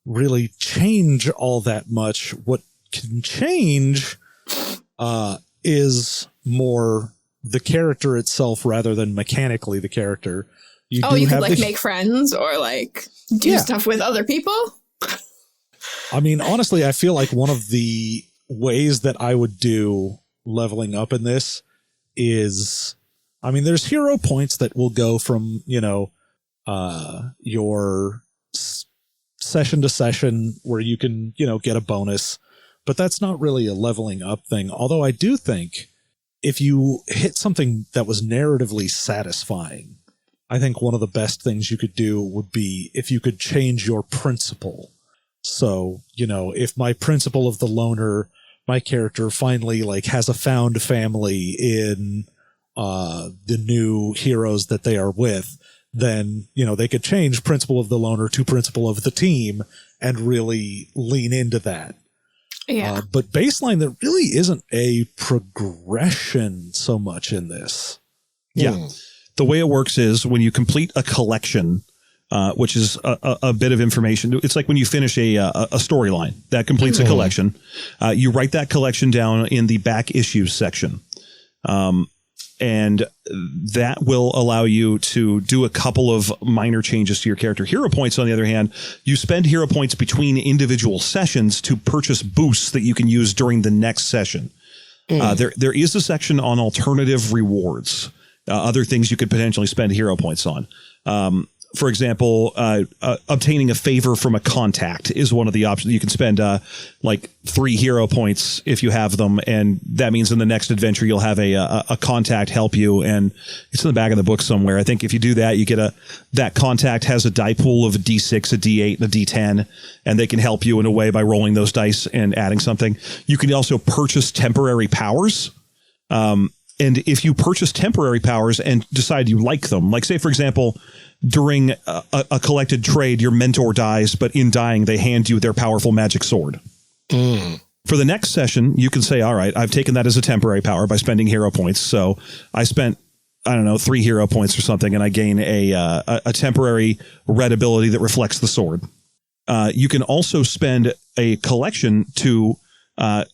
really change all that much. What can change is more the character itself rather than mechanically the character. You could like make friends or like do stuff with other people? I mean, honestly, I feel like one of the ways that I would do leveling up in this is, I mean, there's hero points that will go from, you know, your session to session where you can, you know, get a bonus, but that's not really a leveling up thing. Although I do think if you hit something that was narratively satisfying, I think one of the best things you could do would be if you could change your principle. So, you know, if my principle of the loner, my character finally like has a found family in the new heroes that they are with, then, you know, they could change principle of the loner to principle of the team and really lean into that. Yeah. But baseline, there really isn't a progression so much in this. Yeah. The way it works is when you complete a collection, which is a bit of information. It's like when you finish a storyline that completes a collection, you write that collection down in the back issues section. And that will allow you to do a couple of minor changes to your character. Hero points, on the other hand, you spend hero points between individual sessions to purchase boosts that you can use during the next session. There is a section on alternative rewards, other things you could potentially spend hero points on. For example, obtaining a favor from a contact is one of the options. You can spend like 3 hero points if you have them, and that means in the next adventure you'll have a contact help you, and it's in the back of the book somewhere. I think if you do that, you get that contact has a die pool of a D6, a D8, and a D10, and they can help you in a way by rolling those dice and adding something. You can also purchase temporary powers. And if you purchase temporary powers and decide you like them, like say, for example, during a collected trade, your mentor dies, but in dying, they hand you their powerful magic sword. For the next session, you can say, all right, I've taken that as a temporary power by spending hero points. So I spent, I don't know, 3 hero points or something, and I gain a temporary red ability that reflects the sword. You can also spend a collection to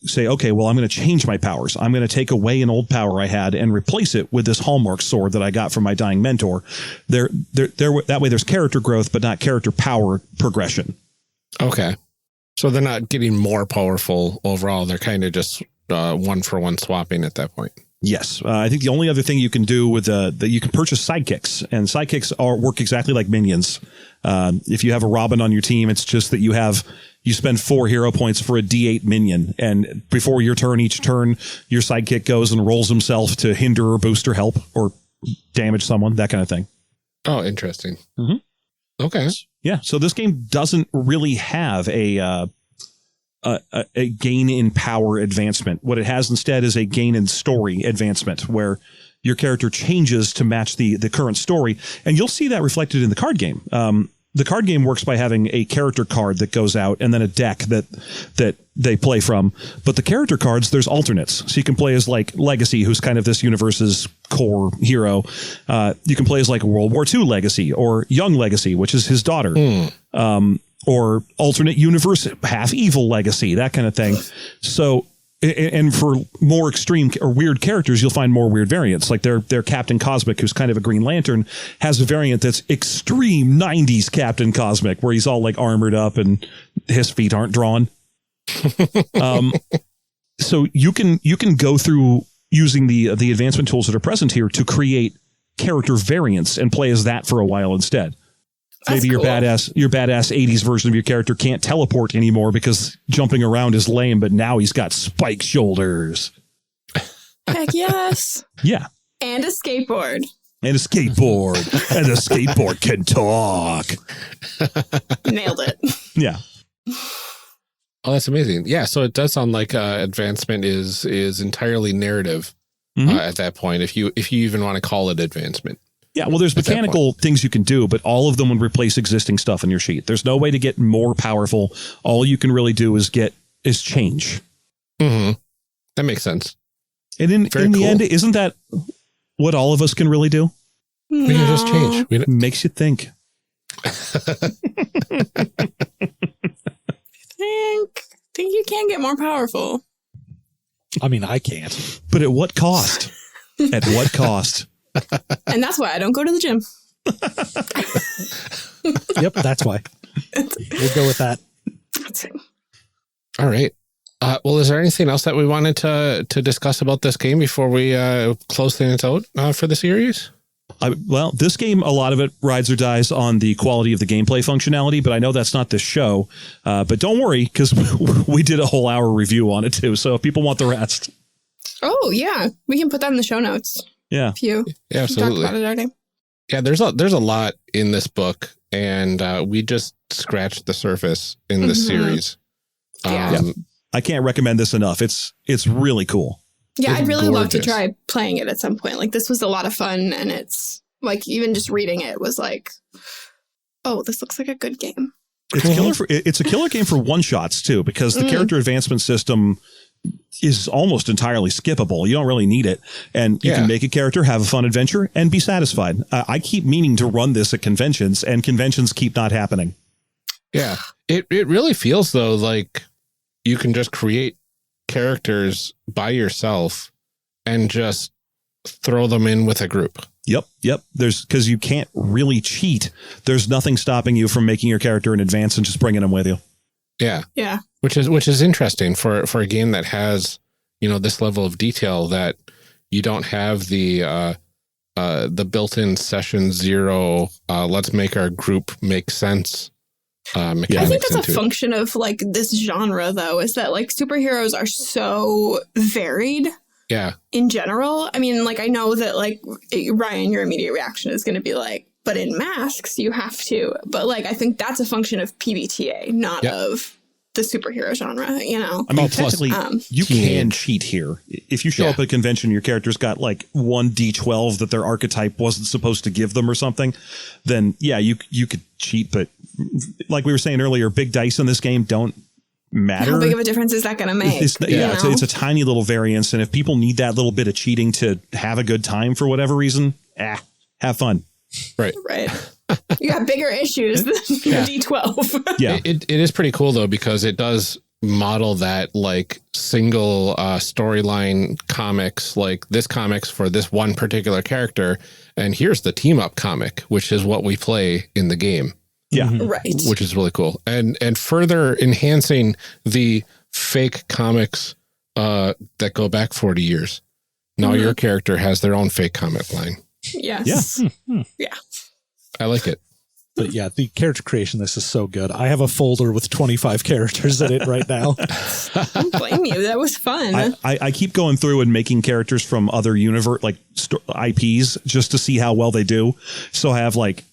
say, okay, well, I'm going to change my powers. I'm going to take away an old power I had and replace it with this hallmark sword that I got from my dying mentor. That way there's character growth, but not character power progression. Okay. So they're not getting more powerful overall. They're kind of just one for one swapping at that point. Yes. I think the only other thing you can do with that you can purchase sidekicks, and sidekicks work exactly like minions. If you have a Robin on your team, it's just that you spend 4 hero points for a D8 minion, and before your turn, each turn, your sidekick goes and rolls himself to hinder or boost or help or damage someone, that kind of thing. Oh, interesting. Okay. Yeah. So this game doesn't really have a gain in power advancement. What it has instead is a gain in story advancement, where your character changes to match the current story. And you'll see that reflected in the card game. The card game works by having a character card that goes out and then a deck that they play from. But the character cards, there's alternates. So you can play as like Legacy, who's kind of this universe's core hero. You can play as like World War II Legacy or Young Legacy, which is his daughter. Or alternate universe, half evil Legacy, that kind of thing. So, and for more extreme or weird characters, you'll find more weird variants. Like their Captain Cosmic, who's kind of a Green Lantern, has a variant that's extreme 90s Captain Cosmic, where he's all like armored up and his feet aren't drawn. So you can go through using the advancement tools that are present here to create character variants and play as that for a while instead. That's Maybe cool. your badass 80s version of your character can't teleport anymore because jumping around is lame, but now he's got spike shoulders. Heck yes. Yeah. And a skateboard. And a skateboard. And the skateboard can talk. Nailed it. Yeah. Oh, that's amazing. Yeah, so it does sound like advancement is entirely narrative at that point, if you even want to call it advancement. Yeah, well, there's mechanical things you can do, but all of them would replace existing stuff in your sheet. There's no way to get more powerful. All you can really do is change. Mm-hmm. That makes sense. And in the end, isn't that what all of us can really do? We can just change. It makes you think. think you can get more powerful. I mean, I can't. But at what cost? At what cost? And that's why I don't go to the gym. Yep, that's why. We'll go with that. All right. Well, is there anything else that we wanted to discuss about this game before we close things out for the series? Well, this game, a lot of it rides or dies on the quality of the gameplay functionality, but I know that's not this show. But don't worry, because we did a whole hour review on it too. So if people want the rest. Oh, yeah. We can put that in the show notes. Yeah. If you absolutely. talk about it already. Yeah, there's a lot in this book, and we just scratched the surface in this series. I can't recommend this enough. It's really cool. Yeah, It's I'd really love to gorgeous. try playing it at some point. Like, this was a lot of fun, and it's like even just reading it was like, oh, this looks like a good game. It's a killer game for one shots too, because the character advancement system is almost entirely skippable. You don't really need it, and you can make a character, have a fun adventure, and be satisfied. I keep meaning to run this at conventions, and conventions keep not happening. Yeah, it really feels though like you can just create characters by yourself and just throw them in with a group. Yep. Because you can't really cheat. There's nothing stopping you from making your character in advance and just bringing them with you. Yeah. Which is interesting for a game that has, this level of detail, that you don't have the built-in session zero. Let's make our group make sense. Mechanics. I think that's a function of like this genre, though, is that like superheroes are so varied. Yeah. In general, I mean, like I know that like Ryan, your immediate reaction is going to be like, but in masks you have to. But like I think that's a function of PBTA, not of the superhero genre. I mean, technically, you can cheat here. If you show up at a convention, your character's got like one D12 that their archetype wasn't supposed to give them or something, then you could cheat. But like we were saying earlier, big dice in this game don't matter. How big of a difference is that going to make? It's a tiny little variance. And if people need that little bit of cheating to have a good time for whatever reason, have fun. Right. You got bigger issues than your D12. Yeah. It is pretty cool though, because it does model that like single storyline comics, like this comics for this one particular character. And here's the team up comic, which is what we play in the game. Yeah. Right. Which is really cool. And further enhancing the fake comics that go back 40 years. Now your character has their own fake comic line. Yes. Yeah. I like it. But yeah, the character creation, this is so good. I have a folder with 25 characters in it right now. Don't blame you. That was fun. I keep going through and making characters from other universe, like IPs, just to see how well they do. So I have like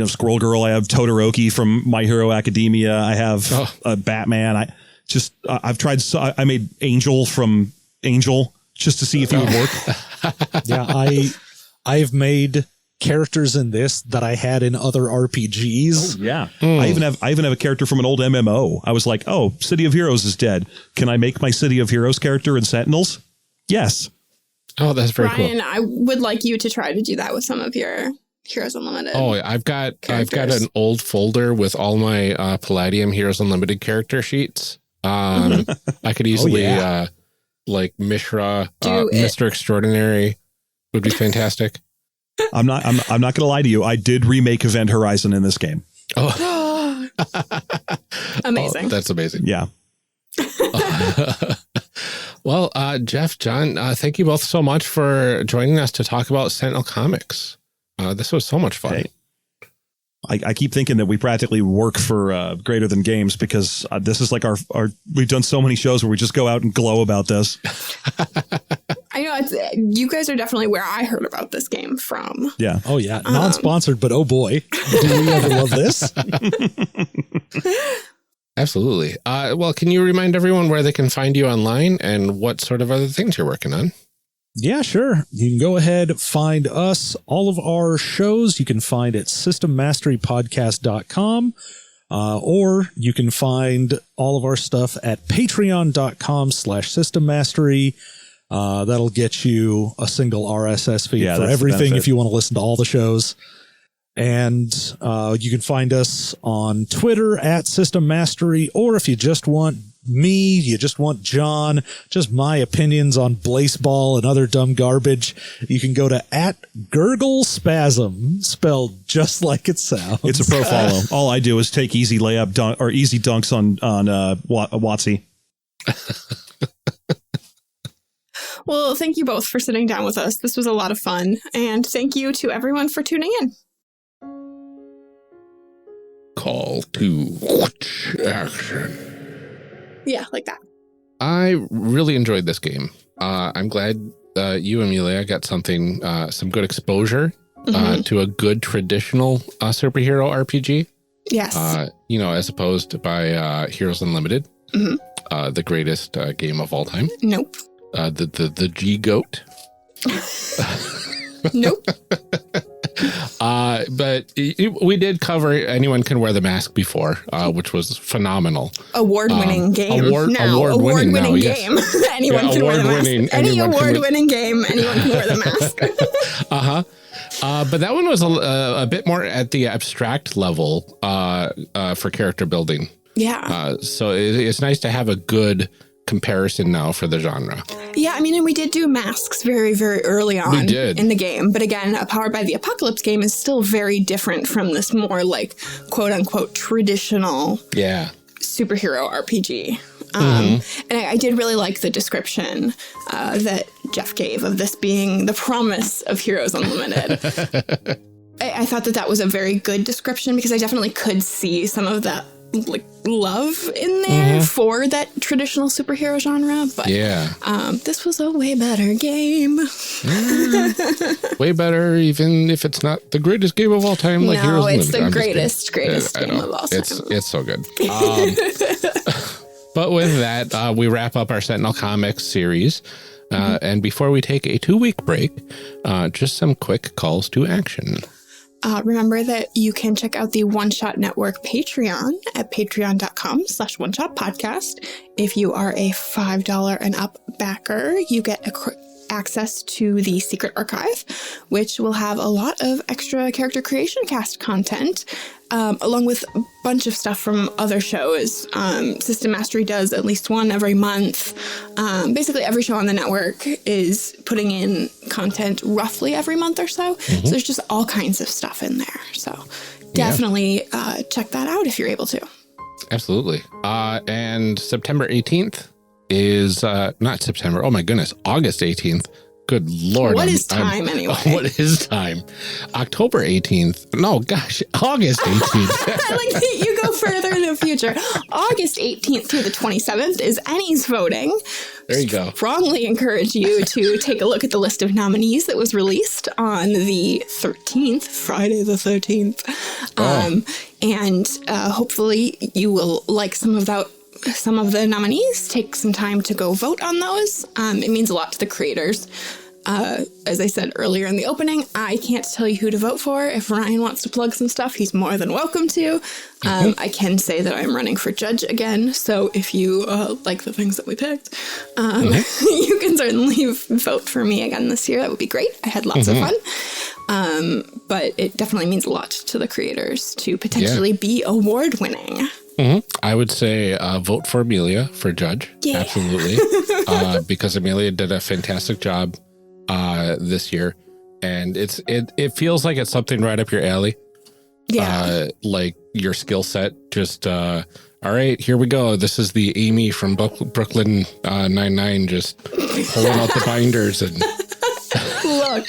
Squirrel Girl. I have Todoroki from My Hero Academia. I have Batman. I've tried. I made Angel from Angel just to see if it would work. Yeah, I've made characters in this that I had in other RPGs. Oh, yeah. I even have a character from an old MMO. I was like, oh, City of Heroes is dead. Can I make my City of Heroes character in Sentinels? Yes. Oh, that's very cool. Ryan, I would like you to try to do that with some of your Heroes Unlimited. Oh, I've got an old folder with all my Palladium Heroes Unlimited character sheets. I could easily like Mishra, Mr. Extraordinary would be fantastic. I'm not going to lie to you. I did remake Event Horizon in this game. Oh, amazing. Oh, that's amazing. Yeah. Well, Jef, Jon, thank you both so much for joining us to talk about Sentinel Comics. This was so much fun. Hey, I keep thinking that we practically work for Greater Than Games, because this is like our we've done so many shows where we just go out and glow about this. I know you guys are definitely where I heard about this game from. Yeah. Oh yeah. Non-sponsored, but oh boy, do we ever love this? Absolutely. Well, can you remind everyone where they can find you online and what sort of other things you're working on? Yeah, sure. You can go ahead, find us, all of our shows. You can find at systemmasterypodcast.com, or you can find all of our stuff at patreon.com/systemmastery. That'll get you a single RSS feed for everything if you want to listen to all the shows. And you can find us on Twitter at System Mastery, or if you just want me, you just want John, just my opinions on Blaseball and other dumb garbage, you can go to @GurgleSpasm, spelled just like it sounds. It's a pro follow. All I do is take easy layup or easy dunks on Watsy. Well, thank you both for sitting down with us. This was a lot of fun. And thank you to everyone for tuning in. Call to action. Yeah, like that. I really enjoyed this game. I'm glad you, Amelia, got some good exposure to a good traditional superhero RPG. Yes. As opposed to by Heroes Unlimited, the greatest game of all time. Nope. The G-Goat. Nope. But we did cover Anyone Can Wear the Mask before, which was phenomenal. Award-winning game. Award-winning game. Yes. Anyone can wear the mask. Any award-winning game, anyone can wear the mask. But that one was a bit more at the abstract level for character building. Yeah. So it's nice to have a good comparison now for the genre. Yeah, I mean, and we did do masks very, very early on in the game. But again, a Powered by the Apocalypse game is still very different from this more like quote unquote traditional superhero RPG. And I did really like the description that Jeff gave of this being the promise of Heroes Unlimited. I thought that was a very good description because I definitely could see some of that like love in there for that traditional superhero genre, but this was a way better game. Way better, even if it's not the greatest game of all time. Like Heroes it's Unlimited. The greatest game of all time. It's so good. But with that, we wrap up our Sentinel Comics series. And before we take a 2-week break, just some quick calls to action. Remember that you can check out the One Shot Network Patreon at patreon.com/oneshotpodcast. If you are a $5 and up backer, you get access to the Secret Archive, which will have a lot of extra character creation cast content, along with a bunch of stuff from other shows. System Mastery does at least one every month. Basically, every show on the network is putting in content roughly every month or so. So there's just all kinds of stuff in there. So definitely check that out if you're able to. Absolutely. And September 18th is not September. Oh my goodness. August 18th. Good Lord. What is time anyway? What is time? October 18th. No, gosh, August 18th. I like that you go further in the future. August 18th through the 27th is Ennies voting. There you go. Strongly encourage you to take a look at the list of nominees that was released on the 13th, Friday the 13th. And hopefully you will like some of the nominees, take some time to go vote on those. It means a lot to the creators. As I said earlier in the opening, I can't tell you who to vote for. If Ryan wants to plug some stuff, he's more than welcome to. I can say that I'm running for judge again, so if you like the things that we picked, you can certainly vote for me again this year. That would be great. I had lots of fun. But it definitely means a lot to the creators to potentially be award-winning. I would say vote for Amelia for judge. Yeah. Absolutely. Because Amelia did a fantastic job this year. And it feels like it's something right up your alley. Yeah. Like your skill set. Just, all right, here we go. This is the Amy from Brooklyn Nine-Nine just pulling out the binders and... Look,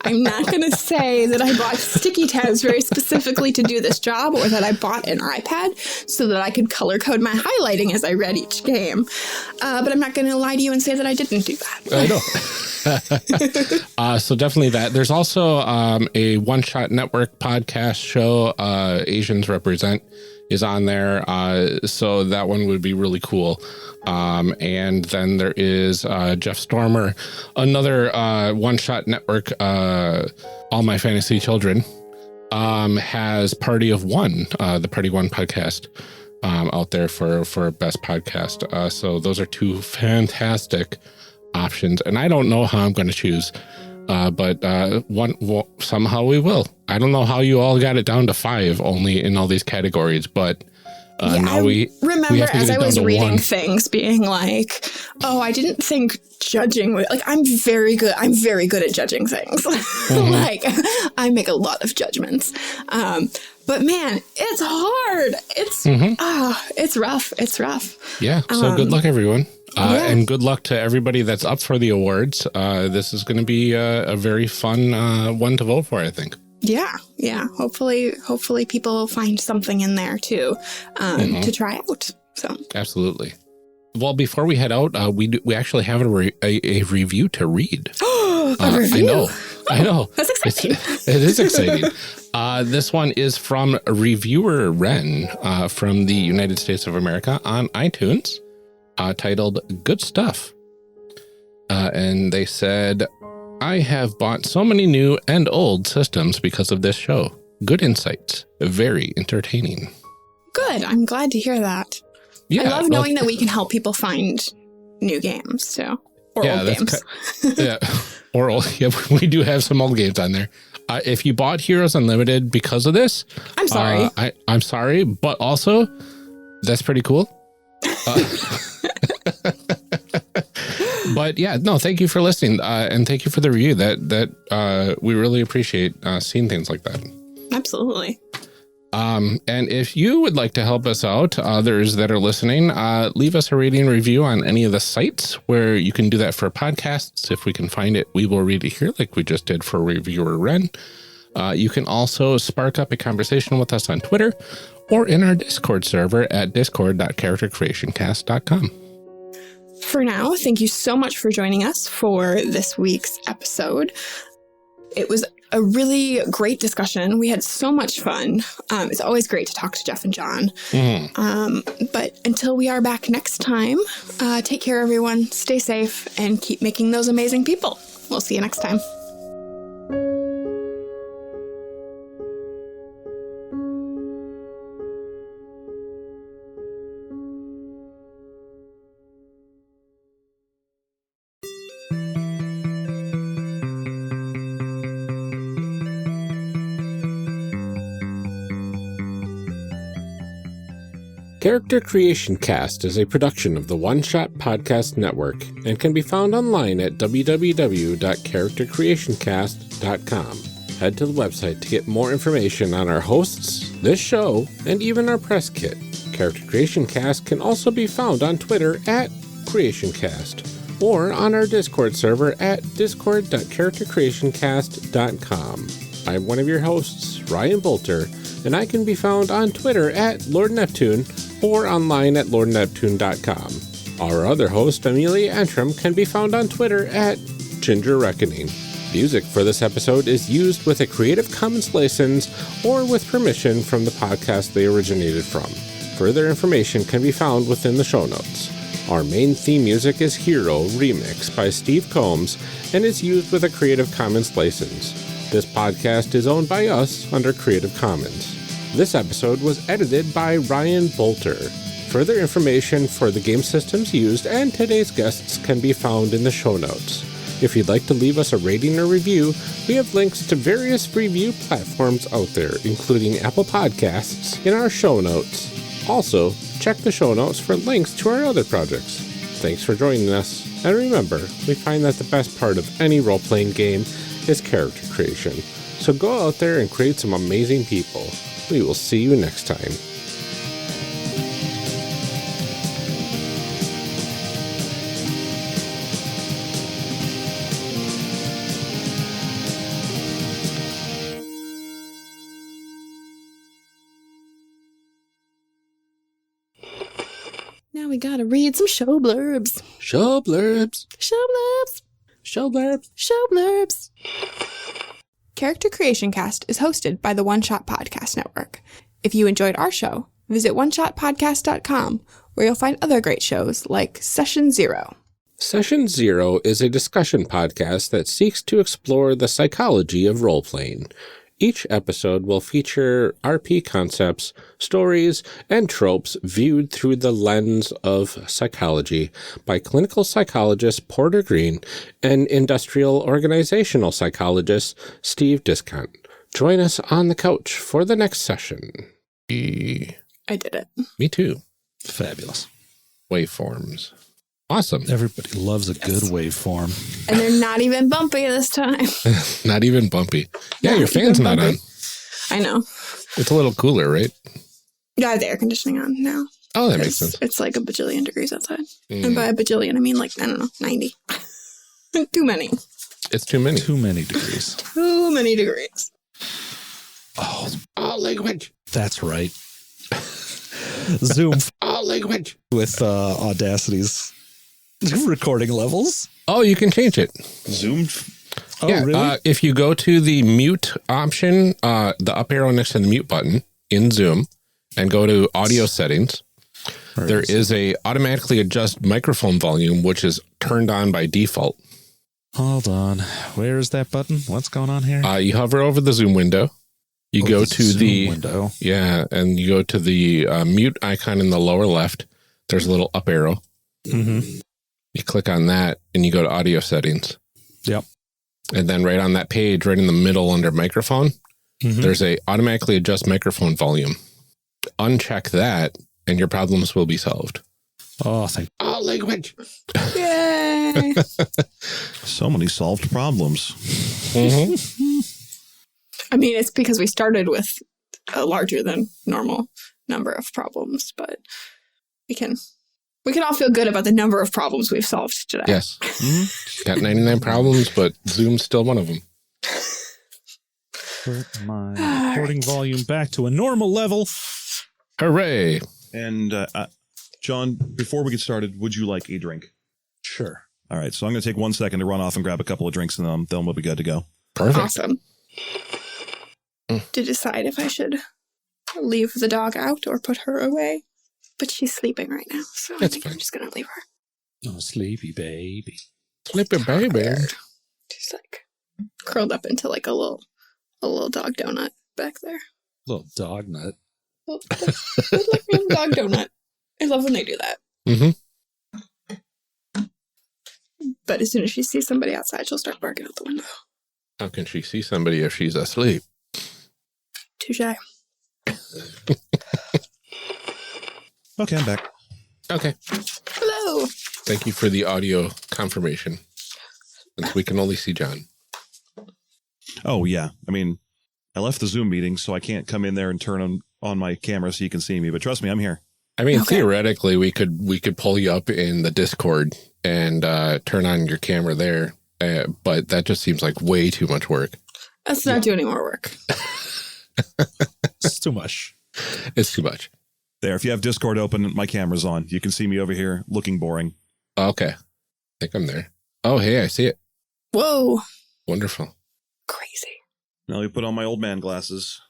I'm not going to say that I bought sticky tabs very specifically to do this job or that I bought an iPad so that I could color code my highlighting as I read each game. But I'm not going to lie to you and say that I didn't do that. I know. So definitely that. There's also a One Shot Network podcast show, Asians Represent. is on there. So that one would be really cool. And then there is Jeff Stormer, another One Shot Network, All My Fantasy Children, has Party of One, the Party One podcast out there for best podcast. So those are two fantastic options. And I don't know how I'm going to choose. But somehow we will. I don't know how you all got it down to 5 only in all these categories, but now we remember as I was reading 1. things being like, oh, I didn't think judging like I'm very good at judging things. Like I make a lot of judgments. But man, it's hard. It's rough. It's rough. Yeah. So good luck, everyone. And good luck to everybody that's up for the awards. This is going to be a very fun one to vote for, I think. Yeah. Hopefully people find something in there too to try out. So absolutely. Well, before we head out, we actually have a review to read. A review? I know. That's exciting. It is exciting. This one is from Reviewer Ren from the United States of America on iTunes, titled Good Stuff. And they said, I have bought so many new and old systems because of this show. Good insights. Very entertaining. Good. I'm glad to hear that. Yeah, I love knowing that we can help people find new games, so. Or old games. Or old. Yeah, we do have some old games on there. If you bought Heroes Unlimited because of this, I'm sorry. I'm sorry, but also, that's pretty cool. But yeah, no, thank you for listening, and thank you for the review. That we really appreciate seeing things like that. Absolutely. And if you would like to help us out, others that are listening, leave us a rating review on any of the sites where you can do that for podcasts. If we can find it, we will read it here like we just did for Reviewer Ren. You can also spark up a conversation with us on Twitter or in our Discord server at discord.charactercreationcast.com. For now, thank you so much for joining us for this week's episode. It was a really great discussion. We had so much fun. It's always great to talk to Jef and Jon. But until we are back next time, take care, everyone. Stay safe and keep making those amazing people. We'll see you next time. Character Creation Cast is a production of the One Shot Podcast Network and can be found online at www.charactercreationcast.com. Head to the website to get more information on our hosts, this show, and even our press kit. Character Creation Cast can also be found on Twitter at CreationCast or on our Discord server at discord.charactercreationcast.com. I'm one of your hosts, Ryan Bolter, and I can be found on Twitter at Lord Neptune or online at lordneptune.com. Our other host, Amelia Antrim, can be found on Twitter at Ginger Reckoning. Music for this episode is used with a Creative Commons license or with permission from the podcast they originated from. Further information can be found within the show notes. Our main theme music is Hero Remix by Steve Combs and is used with a Creative Commons license. This podcast is owned by us under Creative Commons. This episode was edited by Ryan Bolter. Further information for the game systems used and today's guests can be found in the show notes. If you'd like to leave us a rating or review, we have links to various review platforms out there, including Apple Podcasts, in our show notes. Also, check the show notes for links to our other projects. Thanks for joining us, and remember, we find that the best part of any role-playing game is character creation. So go out there and create some amazing people. We will see you next time. Now we gotta read some show blurbs. Show blurbs. Show blurbs. Show blurbs. Show blurbs. Character Creation Cast is hosted by the One Shot Podcast Network. If you enjoyed our show, visit oneshotpodcast.com, where you'll find other great shows like Session Zero. Session Zero is a discussion podcast that seeks to explore the psychology of role-playing. Each episode will feature RP concepts, stories, and tropes viewed through the lens of psychology by clinical psychologist Porter Green and industrial organizational psychologist Steve Discount. Join us on the couch for the next session. I did it. Me too. Fabulous. Waveforms. Awesome. Everybody loves a good waveform. And they're not even bumpy this time. Not even bumpy. Yeah, your fan's not on. I know. It's a little cooler, right? Yeah, I have the air conditioning on now. Oh, that makes sense. It's like a bajillion degrees outside. And by a bajillion, I mean like, I don't know, 90. Too many. It's too many. Too many degrees. Too many degrees. Oh, language. that's right. Zoom Language. with Audacity's recording levels. Oh, you can change it. Zoom. Oh, yeah, really? if you go to the mute option, the up arrow next to the mute button in Zoom, and go to audio settings, there is a automatically adjust microphone volume, which is turned on by default. Hold on. Where is that button? What's going on here? You hover over the Zoom window. You go to Zoom the window. Yeah, and you go to the mute icon in the lower left. There's a little up arrow. Mm-hmm. You click on that, and you go to audio settings. Yep. And then right on that page, right in the middle under microphone, there's a automatically adjust microphone volume. Uncheck that, and your problems will be solved. Oh, thank Language. Yay! So many solved problems. Mm-hmm. I mean, it's because we started with a larger than normal number of problems, but we can all feel good about the number of problems we've solved today. Yes. Got 99 problems, but Zoom's still one of them. Put my recording volume back to a normal level. Hooray. And John, before we get started, would you like a drink? Sure. All right, so I'm going to take 1 second to run off and grab a couple of drinks, and then we'll be good to go. Perfect. Awesome. To decide if I should leave the dog out or put her away. But she's sleeping right now, so I think I'm just going to leave her. Oh, sleepy baby. Sleepy baby. She's like curled up into like a little dog donut back there. Little dog nut. Like a little dog donut. I love when they do that. Mm-hmm. But as soon as she sees somebody outside, she'll start barking out the window. How can she see somebody if she's asleep? Touche. Okay, I'm back. Okay. Hello. Thank you for the audio confirmation. Since we can only see John. Oh, yeah. I mean, I left the Zoom meeting, so I can't come in there and turn on my camera so you can see me. But trust me, I'm here. I mean, theoretically, we could pull you up in the Discord and turn on your camera there. But that just seems like way too much work. Let's not do any more work. It's too much. It's too much. There, if you have Discord open, my camera's on. You can see me over here looking boring. Okay. I think I'm there. Oh, hey, I see it. Whoa. Wonderful. Crazy. Now we put on my old man glasses.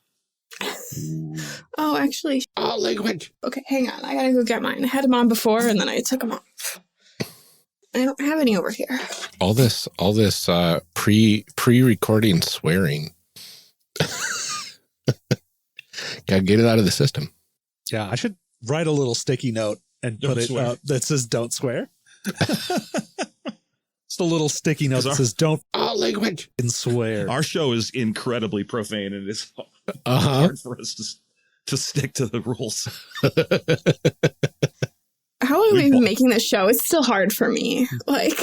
Oh, actually. Language. Okay, hang on. I gotta go get mine. I had them on before, and then I took them off. I don't have any over here. All this pre-recording swearing. Gotta get it out of the system. Yeah, I should write a little sticky note and Don't put it swear. that says "Don't swear." Just a little sticky note that says "Don't Language. swear." Our show is incredibly profane, and it's hard for us to stick to the rules. How long have we been making this show? It's still hard for me. Like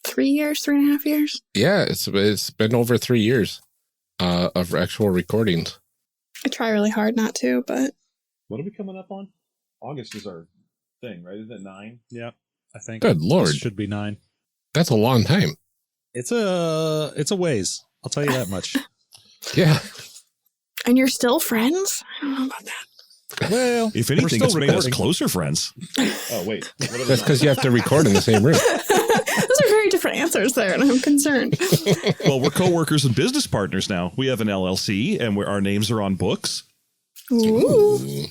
3 years, 3.5 years. Yeah, it's been over 3 years of actual recordings. I try really hard not to, but What are we coming up on? August is our thing, right? Isn't it 9? Yeah, I think. Good Lord. This should be 9. That's a long time. It's a ways. I'll tell you that much. Yeah. and you're still friends? I don't know about that. Well, If we're anything, still it's made us recording. closer friends. Oh, wait. That's because you have to record in the same room. Those are very different answers there, and I'm concerned. Well, we're co-workers and business partners now. We have an LLC, and our names are on books. Ooh.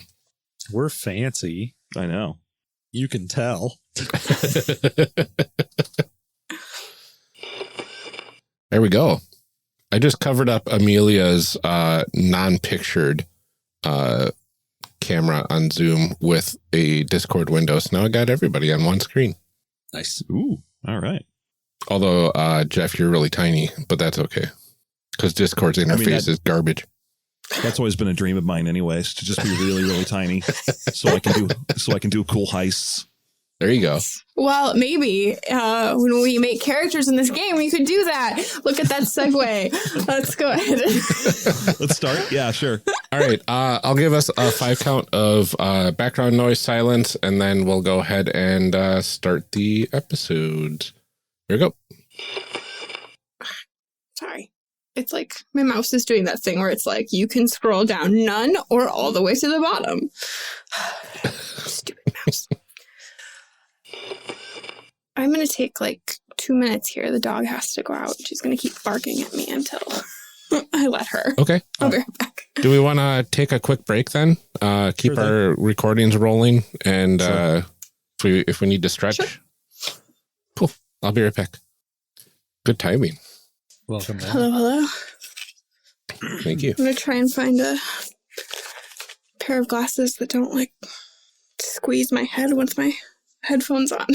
We're fancy. I know. You can tell. There we go. I just covered up Amelia's non-pictured camera on Zoom with a Discord window. So now I got everybody on one screen. Nice. Ooh, all right. Although, Jeff, you're really tiny, but that's okay. Because Discord's interface is garbage. That's always been a dream of mine anyways, to just be really, really tiny so I can do cool heists. There you go. Well, maybe when we make characters in this game, we could do that. Look at that segue. Let's go ahead. Let's start. Yeah, sure. All right. I'll give us a 5 count of background noise silence, and then we'll go ahead and start the episode. Here we go. Sorry. It's like my mouse is doing that thing where it's like you can scroll down none or all the way to the bottom. Stupid mouse. I'm going to take like 2 minutes here. The dog has to go out. She's going to keep barking at me until I let her. Okay. I'll be right back. Do we want to take a quick break then? Keep our recordings rolling, and if we need to stretch. Sure. Cool. I'll be right back. Good timing. Welcome back. Hello. Thank you. I'm going to try and find a pair of glasses that don't like squeeze my head with my headphones on.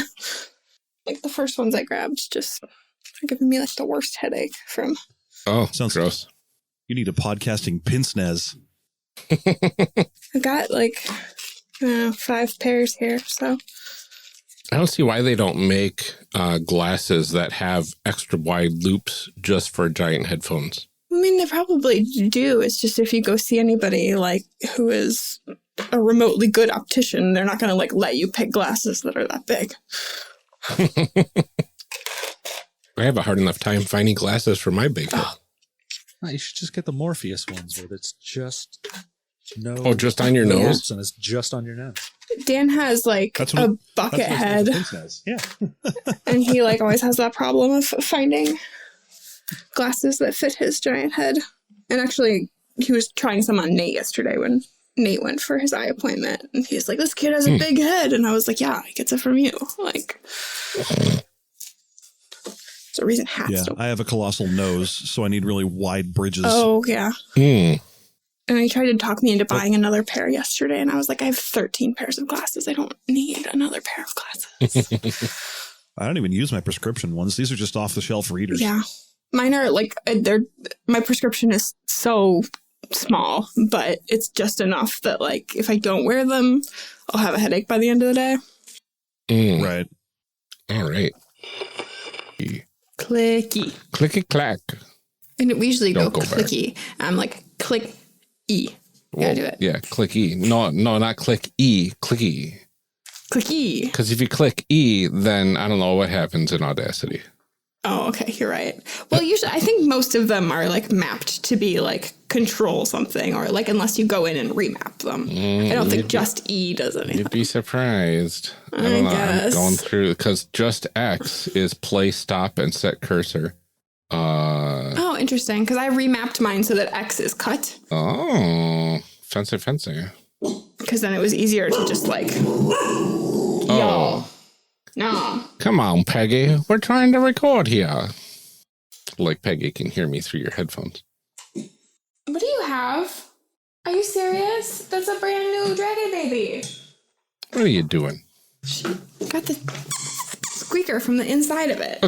Like the first ones I grabbed just are giving me like the worst headache from. Oh, Sounds gross. You need a podcasting pince nez. I got like 5 pairs here, so. I don't see why they don't make glasses that have extra wide loops just for giant headphones. I mean, they probably do. It's just if you go see anybody like who is a remotely good optician, they're not going to like let you pick glasses that are that big. I have a hard enough time finding glasses for my big head. No, you should just get the Morpheus ones where it's just just on your nose? And it's just on your nose. Dan has like a bucket head. Yeah. And he like always has that problem of finding glasses that fit his giant head. And actually, he was trying some on Nate yesterday when Nate went for his eye appointment. And he's like, this kid has a big head. And I was like, yeah, he gets it from you. Like, there's a reason hats don't. I have a colossal nose, so I need really wide bridges. Oh, yeah. Hmm. And he tried to talk me into buying another pair yesterday. And I was like, I have 13 pairs of glasses. I don't need another pair of glasses. I don't even use my prescription ones. These are just off-the-shelf readers. Yeah. Mine are like, my prescription is so small, but it's just enough that like, if I don't wear them, I'll have a headache by the end of the day. Right. All right. Clicky. Clicky clack. And we usually Don't go go clicky. I'm like, click E. Gotta do it. Yeah, click E. No, not click E. Click E. Click E. Because if you click E, then I don't know what happens in Audacity. Oh, okay. You're right. Well, usually I think most of them are like mapped to be like control something or like unless you go in and remap them. I don't think just E does anything. You'd be surprised. I I don't know. guess. I'm going through because just X is play, stop, and set cursor. Oh, interesting. Because I remapped mine so that X is cut. Oh, fancy. Because then it was easier to just like, Oh, no. come on, Peggy. We're trying to record here. Like Peggy can hear me through your headphones. What do you have? Are you serious? That's a brand new dragon baby. What are you doing? She got the squeaker from the inside of it.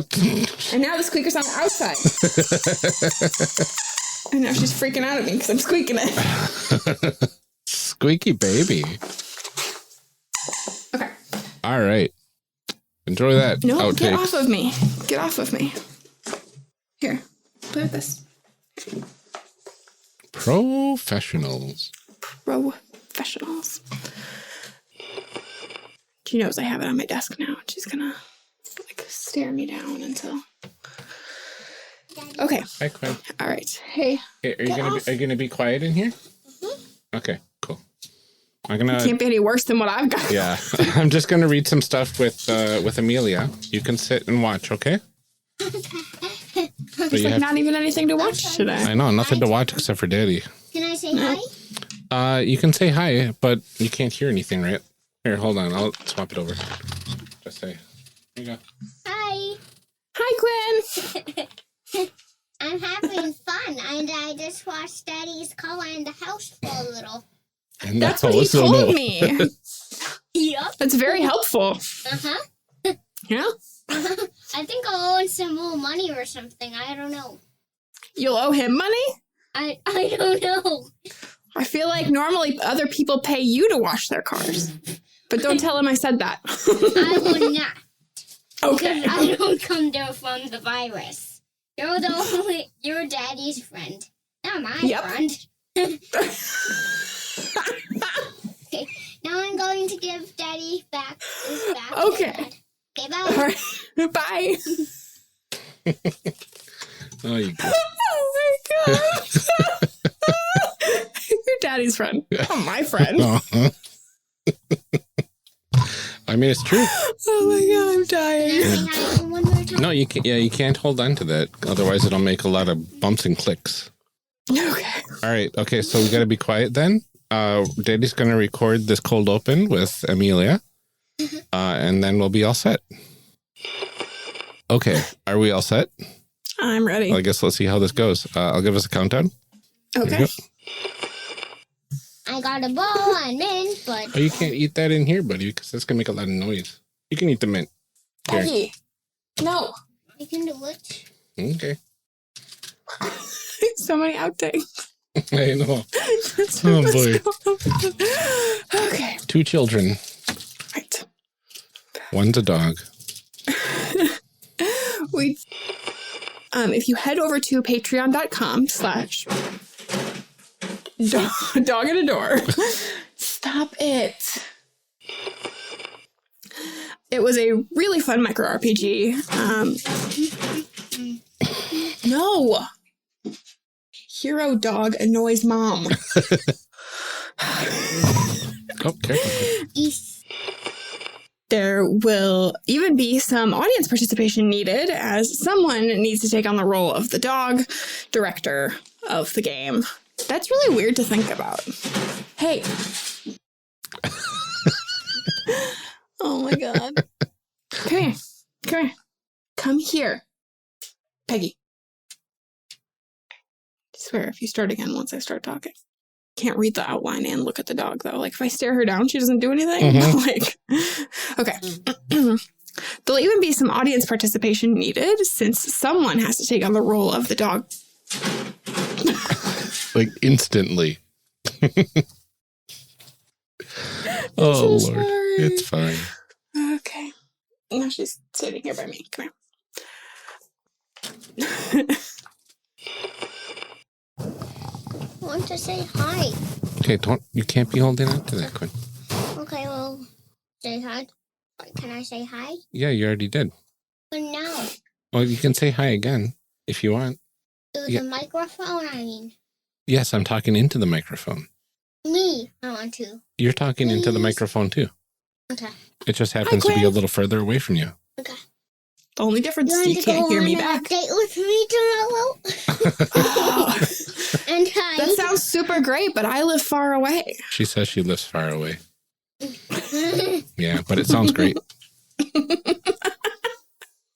And now the squeaker's on the outside. And now she's freaking out at me because I'm squeaking it. Squeaky baby. Okay. All right. Enjoy that. No, Outtakes. get off of me. Get off of me. Here, play with this. Professionals. Professionals. She knows I have it on my desk now. She's gonna like stare me down until. Okay. Hi, Quinn. All right. Hey. Hey, are you Get gonna off. are you gonna be quiet in here? Okay, cool. I'm gonna. Can't be any worse than what I've got. Yeah, I'm just gonna read some stuff with Amelia. You can sit and watch, okay? There's like not even anything to watch today. I know, nothing to watch except for Daddy. Can I say hi? You can say hi, but you can't hear anything, right? Here, hold on. I'll swap it over. Just say, here you go. Hi. Hi, Quinn. I'm having fun, and I just watched Daddy's color in the house for a little. And That's what he told me. Yep. That's very helpful. Uh-huh. Yeah. I think I'll owe some more money or something. I don't know. You'll owe him money? I don't know. I feel like normally other people pay you to wash their cars. But don't tell him I said that. I will not. Okay. Because I don't come there from the virus. You're Daddy's friend. Not my friend. Okay. Now I'm going to give Daddy back his back. Okay. Okay, bye. All right. Bye. Oh, you go. Oh my god. You're Daddy's friend. Oh, my friend. Uh-huh. I mean, it's true. Oh my god, I'm dying. Can I say hi one more time? No, you can't. Yeah, you can't hold on to that. Otherwise, it'll make a lot of bumps and clicks. Okay. All right. Okay. So we got to be quiet then. Daddy's going to record this cold open with Amelia, and then we'll be all set. Okay. Are we all set? I'm ready. Well, I guess let's see how this goes. I'll give us a countdown. Okay. I got a ball and mint, but Oh, you can't eat that in here, buddy, because that's going to make a lot of noise. You can eat the mint. Here. Peggy. No. I can do it. Okay. So many outtakes. I know. Oh, boy. Okay. 2 children. Right. One's a dog. If you head over to patreon.com/ dog at a door. Stop it. It was a really fun micro RPG. No. Hero dog annoys mom. Oh, careful. There will even be some audience participation needed, as someone needs to take on the role of the dog director of the game. That's really weird to think about. Hey. Oh my god. Come here. Come here. Come here. Peggy. I swear, if you start again once I start talking. Can't read the outline and look at the dog, though. Like, if I stare her down, she doesn't do anything. Like, okay. There'll even be some audience participation needed, since someone has to take on the role of the dog. Like, instantly. Oh, so Lord. sorry. It's fine. Okay. Now she's sitting here by me. Come here. I want to say hi. Okay, you can't be holding on to that, Quinn. Okay, well, say hi. Can I say hi? Yeah, you already did. But no. Well, you can say hi again if you want. Through Yeah. the microphone, I mean. Yes, I'm talking into the microphone. Me, I want to. You're talking into the Please. microphone, too. Okay. It just happens to be a Quinn. little further away from you. Okay. The only difference You is want you to can't go hear on me an back. date with me tomorrow? Oh, And hi. that sounds super great, but I live far away. She says she lives far away. Yeah, but it sounds great.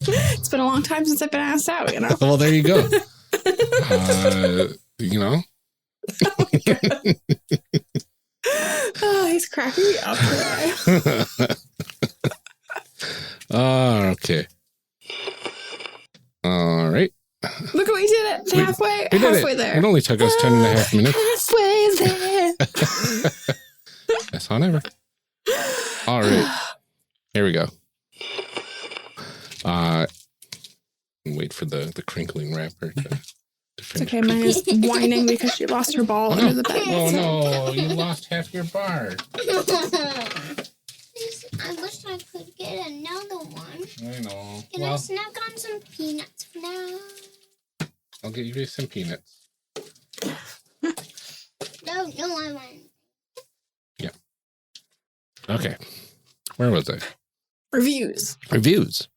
It's been a long time since I've been asked out, you know? Well, there you go. You know? Oh, he's cracking me up today. Okay. All right. Look, we did it. Halfway, We did halfway it. there. It only took us 10.5 minutes. Halfway there. That's on ever. All right. Here we go. Wait for the crinkling wrapper to It's finish. okay, mine is whining because she lost her ball under the bed. Oh, no. You lost half your bar. I wish I could get another one. I know. Can I Well, snack on some peanuts for now? I'll give you some peanuts. No, I want. Yeah. Okay. Where was I? Reviews. Reviews.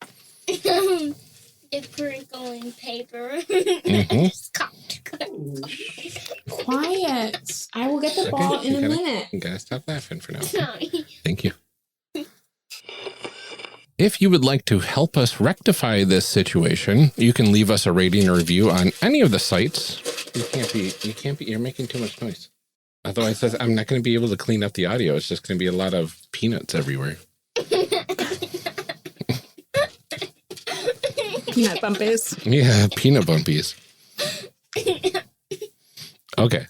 crinkling paper. Quiet. I will get the ball in a minute. You gotta stop laughing for now. Sorry. Thank you. If you would like to help us rectify this situation, you can leave us a rating or review on any of the sites. You're making too much noise. Otherwise, I'm not going to be able to clean up the audio. It's just going to be a lot of peanuts everywhere. Peanut bumpies. Yeah, peanut bumpies. Okay.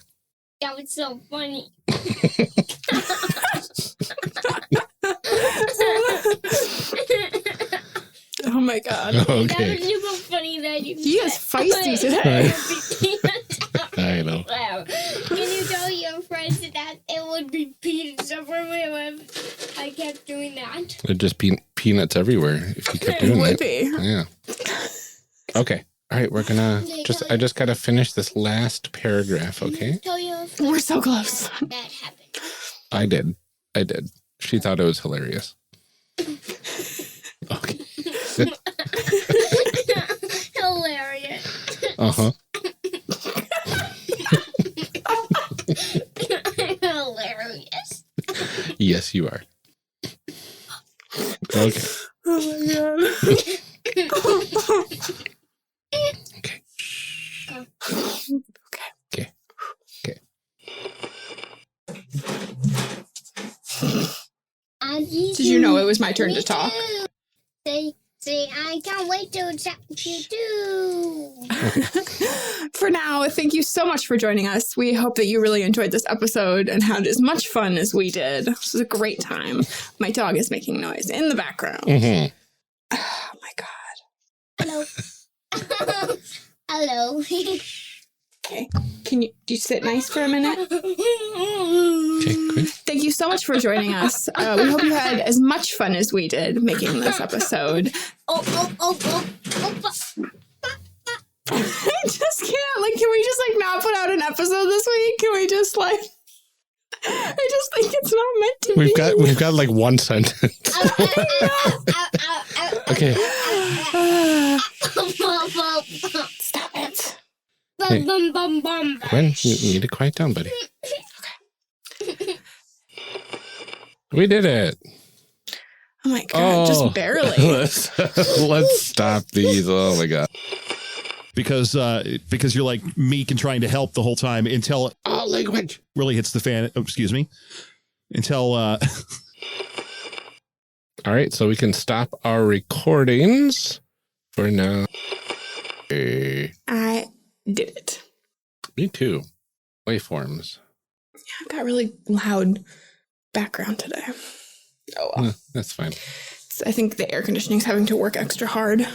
That was so funny. Oh my god. Okay. That was super funny that you He is feisty today. I know. Can you tell your friends that it would be peanuts everywhere if I kept doing that? There'd just be peanuts everywhere if you kept It doing would that. be. Yeah. Okay. All right. We're gonna I just gotta finish this last paragraph. Okay. Tell your friends We're so close. that happened. I did. She thought it was hilarious. Okay. Hilarious. Uh-huh. Hilarious. Yes, you are. Okay. Oh my god. Okay. Okay. Okay. Did you know it was my turn to talk? Say, I can't wait to chat with you too. For now, thank you so much for joining us. We hope that you really enjoyed this episode and had as much fun as we did. This was a great time. My dog is making noise in the background. Mm-hmm. Oh my god. Hello. Hello. Okay. Do you sit nice for a minute? Okay, good. Thank you so much for joining us. We hope you had as much fun as we did making this episode. Oh. I just can't. Like, can we just not put out an episode this week? Can we just I just think it's not meant to be. We've got like one sentence. Okay. Stop it. Hey. Gwen, you need to quiet down, buddy. Okay. We did it. Oh my god, just barely. Let's stop these. Oh my god. Because you're like meek and trying to help the whole time until language really hits the fan. Oh, excuse me. Until All right, so we can stop our recordings for now. I did it. Me too. Waveforms. I've got really loud background today. Oh well. That's fine. I think the air conditioning is having to work extra hard.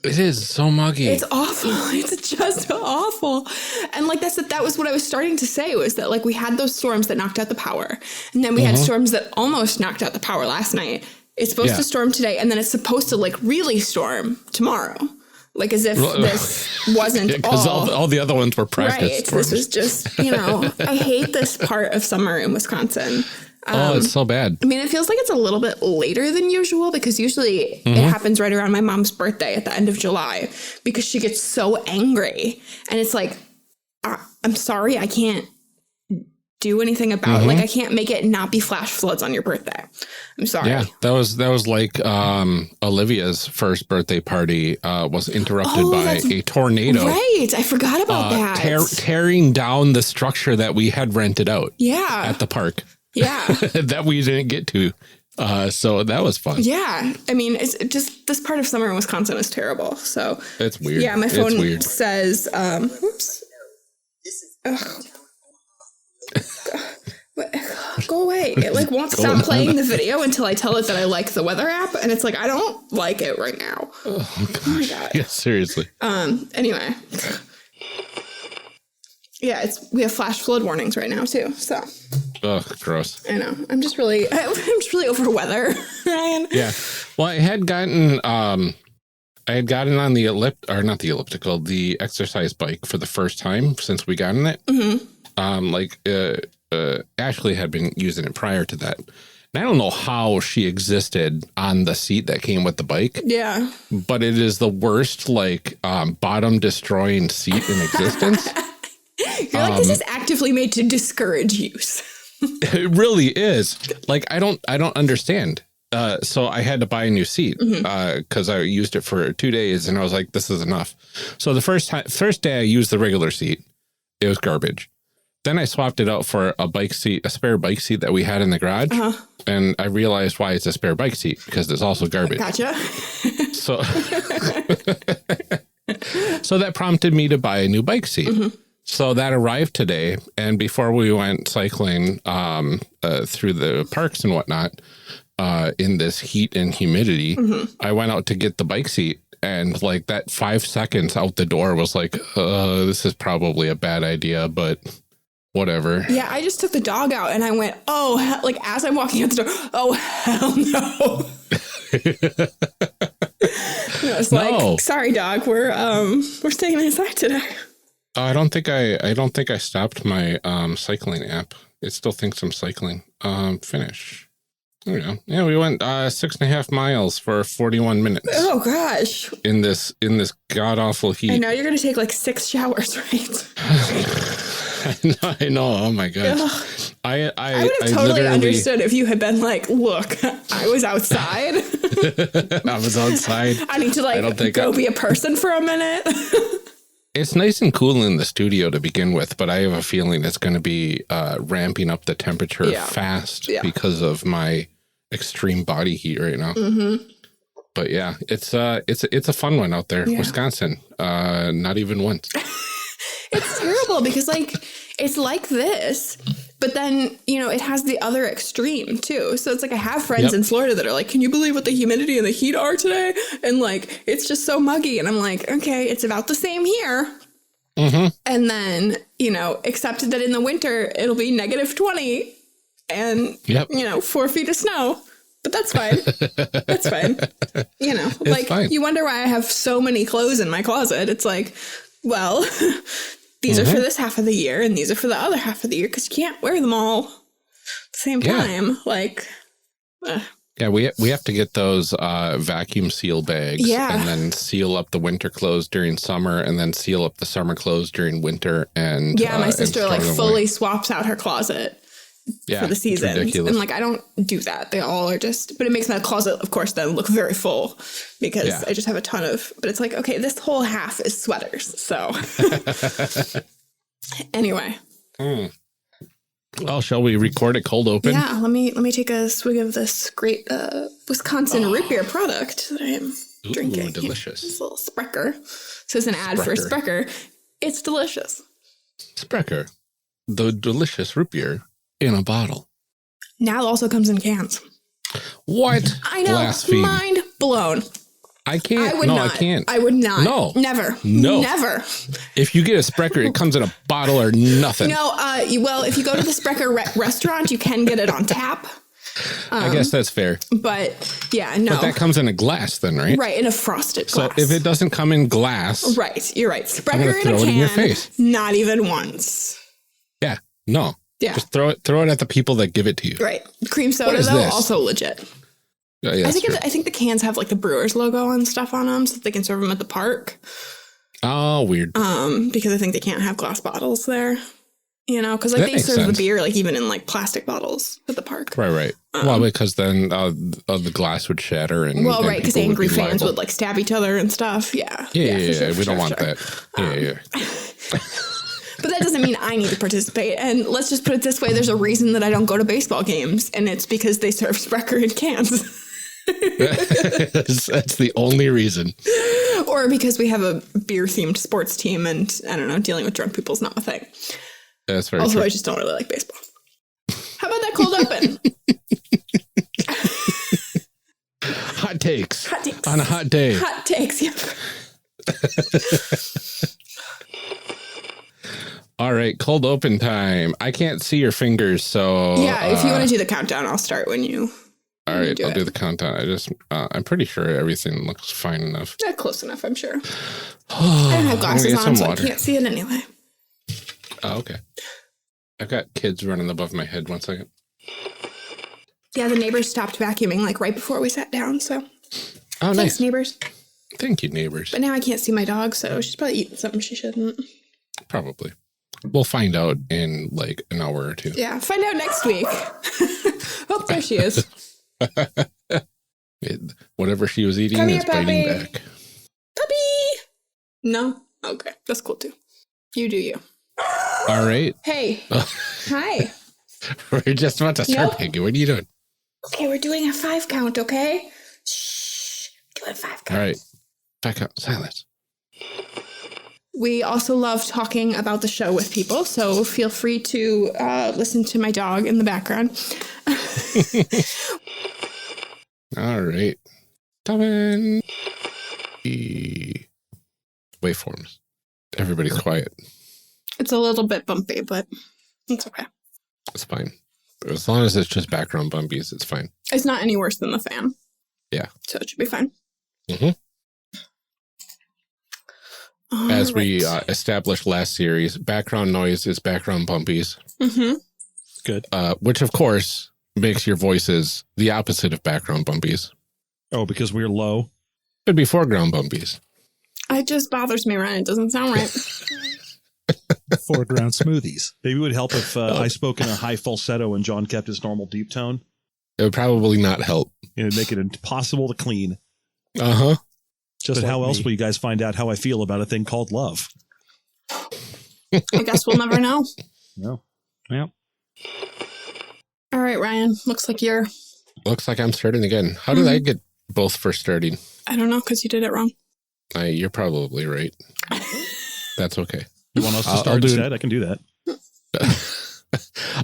It is so muggy. It's awful. It's just awful. And that was what I was starting to say, was that we had those storms that knocked out the power. And then we had storms that almost knocked out the power last night. It's supposed to storm today, and then it's supposed to really storm tomorrow. As if this wasn't because all the other ones were practice right. storms. This was just, I hate this part of summer in Wisconsin. It's so bad. I mean, it feels like it's a little bit later than usual, because usually it happens right around my mom's birthday at the end of July, because she gets so angry. And it's I'm sorry, I can't do anything about it. I can't make it not be flash floods on your birthday. I'm sorry. Yeah, that was like Olivia's first birthday party was interrupted by a tornado. Right, I forgot about that. Tearing down the structure that we had rented out. Yeah. At the park. Yeah. That we didn't get to. So that was fun. Yeah. I mean, it's just this part of summer in Wisconsin is terrible. So it's weird. Yeah, my phone it's weird. says, whoops. Ugh. Go away. It won't stop playing the video until I tell it that I like the weather app, and it's I don't like it right now. Oh my god. Yeah, seriously. Anyway. Yeah, we have flash flood warnings right now too. So Ugh, gross. I know. I'm just really over weather, Ryan. Yeah. Well, I had gotten on the the exercise bike for the first time since we got in it. Ashley had been using it prior to that. And I don't know how she existed on the seat that came with the bike. Yeah. But it is the worst, like, bottom destroying seat in existence. You're like, this is actively made to discourage use. It really is. Like, I don't understand. So I had to buy a new seat because I used it for 2 days and I was like, this is enough. So the first day I used the regular seat, it was garbage. Then I swapped it out for a spare bike seat that we had in the garage. And I realized why it's a spare bike seat, because it's also garbage. Gotcha. So, so that prompted me to buy a new bike seat. So that arrived today. And before we went cycling through the parks and whatnot, in this heat and humidity, I went out to get the bike seat. And like that 5 seconds out the door was like, this is probably a bad idea, but whatever. Yeah, I just took the dog out and I went, oh, like as I'm walking out the door, oh, hell no. It's like, sorry, dog, we're staying inside today. I don't think I stopped my cycling app. It still thinks I'm cycling. Finish. There we go. Yeah, we went 6.5 miles for 41 minutes. Oh gosh. In this god awful heat. I know you're gonna take like 6 showers, right? I know. Oh my gosh. I would have totally understood if you had been like, look, I was outside. I was outside. I need to go be a person for a minute. It's nice and cool in the studio to begin with, but I have a feeling it's going to be ramping up the temperature fast because of my extreme body heat right now. But yeah, it's a fun one out there. Wisconsin, not even once. It's terrible because like it's like this, but then, you know, it has the other extreme too. So it's like I have friends in Florida that are like, can you believe what the humidity and the heat are today? And like, it's just so muggy. And I'm like, okay, it's about the same here. And then, you know, except that in the winter, it'll be -20 and, you know, 4 feet of snow. But that's fine. That's fine. You know, it's like fine. You wonder why I have so many clothes in my closet. It's like, well, these are for this half of the year and these are for the other half of the year because you can't wear them all at the same time. Like, yeah, we have to get those vacuum seal bags and then seal up the winter clothes during summer and then seal up the summer clothes during winter. And my sister like fully swaps out her closet for the seasons. And like, I don't do that. They all are just, but it makes my closet, of course, then look very full because I just have a ton of, but it's like, okay, this whole half is sweaters. So anyway. Well, shall we record a cold open? Yeah, let me take a swig of this great Wisconsin root beer product that I am drinking. Delicious. This little Sprecher. So it's an ad for Sprecher. It's delicious. Sprecher, the delicious root beer in a bottle. Now it also comes in cans. What? I know. Blaspheme. Mind blown. I can't. I can't. I would not. No. Never. No. Never. If you get a Sprecher, it comes in a bottle or nothing. No, well, if you go to the Sprecher restaurant, you can get it on tap. I guess that's fair. But yeah, no. But that comes in a glass then, right? Right, in a frosted glass. So if it doesn't come in glass. Right, you're right. Sprecher in a can. It in your face. Not even once. Yeah, no. Yeah. Just throw it at the people that give it to you. Right. Cream soda, though, also legit. Yeah, I think the cans have like the Brewers logo and stuff on them so that they can serve them at the park. Oh, weird. Because I think they can't have glass bottles there. You know, because like they serve the beer like even in like plastic bottles at the park. Right. Well, because then the glass would shatter and because angry fans would like stab each other and stuff. Yeah. Yeah. We don't want that. Yeah. But that doesn't mean I need to participate. And let's just put it this way: there's a reason that I don't go to baseball games, and it's because they serve Sprecher in cans. That's the only reason. Or because we have a beer-themed sports team, and I don't know, dealing with drunk people is not my thing. That's very also, true. I just don't really like baseball. How about that cold open? Hot takes. On a hot day. Hot takes, yeah. All right, cold open time. I can't see your fingers, so... Yeah, if you want to do the countdown, I'll start when you... All right, I'll do the countdown. I'm pretty sure everything looks fine enough. Yeah, close enough, I'm sure. I don't have glasses on, so water. I can't see it anyway. Oh, okay. I've got kids running above my head. 1 second. Yeah, the neighbors stopped vacuuming like right before we sat down. So, Oh, thanks, nice. neighbors. Thank you, neighbors. But now I can't see my dog, so she's probably eating something she shouldn't. Probably. We'll find out in like an hour or two. Yeah, find out next week. Oh, there she is. Whatever she was eating Come is here, biting puppy. back. Puppy! No? Okay, that's cool too. You do you. All right. Hey. Hi. We're just about to start Nope. picking. What are you doing? Okay, we're doing a 5 count, okay? Shh. Do a 5 count. All right. Back up. Silence. We also love talking about the show with people, so feel free to listen to my dog in the background. All right. Coming. Waveforms. Everybody's quiet. It's a little bit bumpy, but it's okay. It's fine. As long as it's just background bumpies, it's fine. It's not any worse than the fan. Yeah. So it should be fine. Mm-hmm. As we Alright. established last series, background noise is background bumpies, Mm-hmm. Good. which of course makes your voices the opposite of background bumpies. Oh, because we're low. Could be foreground bumpies. It just bothers me, Ryan. It doesn't sound right. Foreground smoothies. Maybe it would help if I spoke in a high falsetto and John kept his normal deep tone. It would probably not help. It would make it impossible to clean. Uh-huh. Just But how like else me. will you guys find out how I feel about a thing called love? I guess we'll never know. No. Yeah. All right, Ryan. Looks like you're... Looks like I'm starting again. How did I get both for starting? I don't know, because you did it wrong. You're probably right. That's okay. You want us to I'll start do it. instead? I can do that.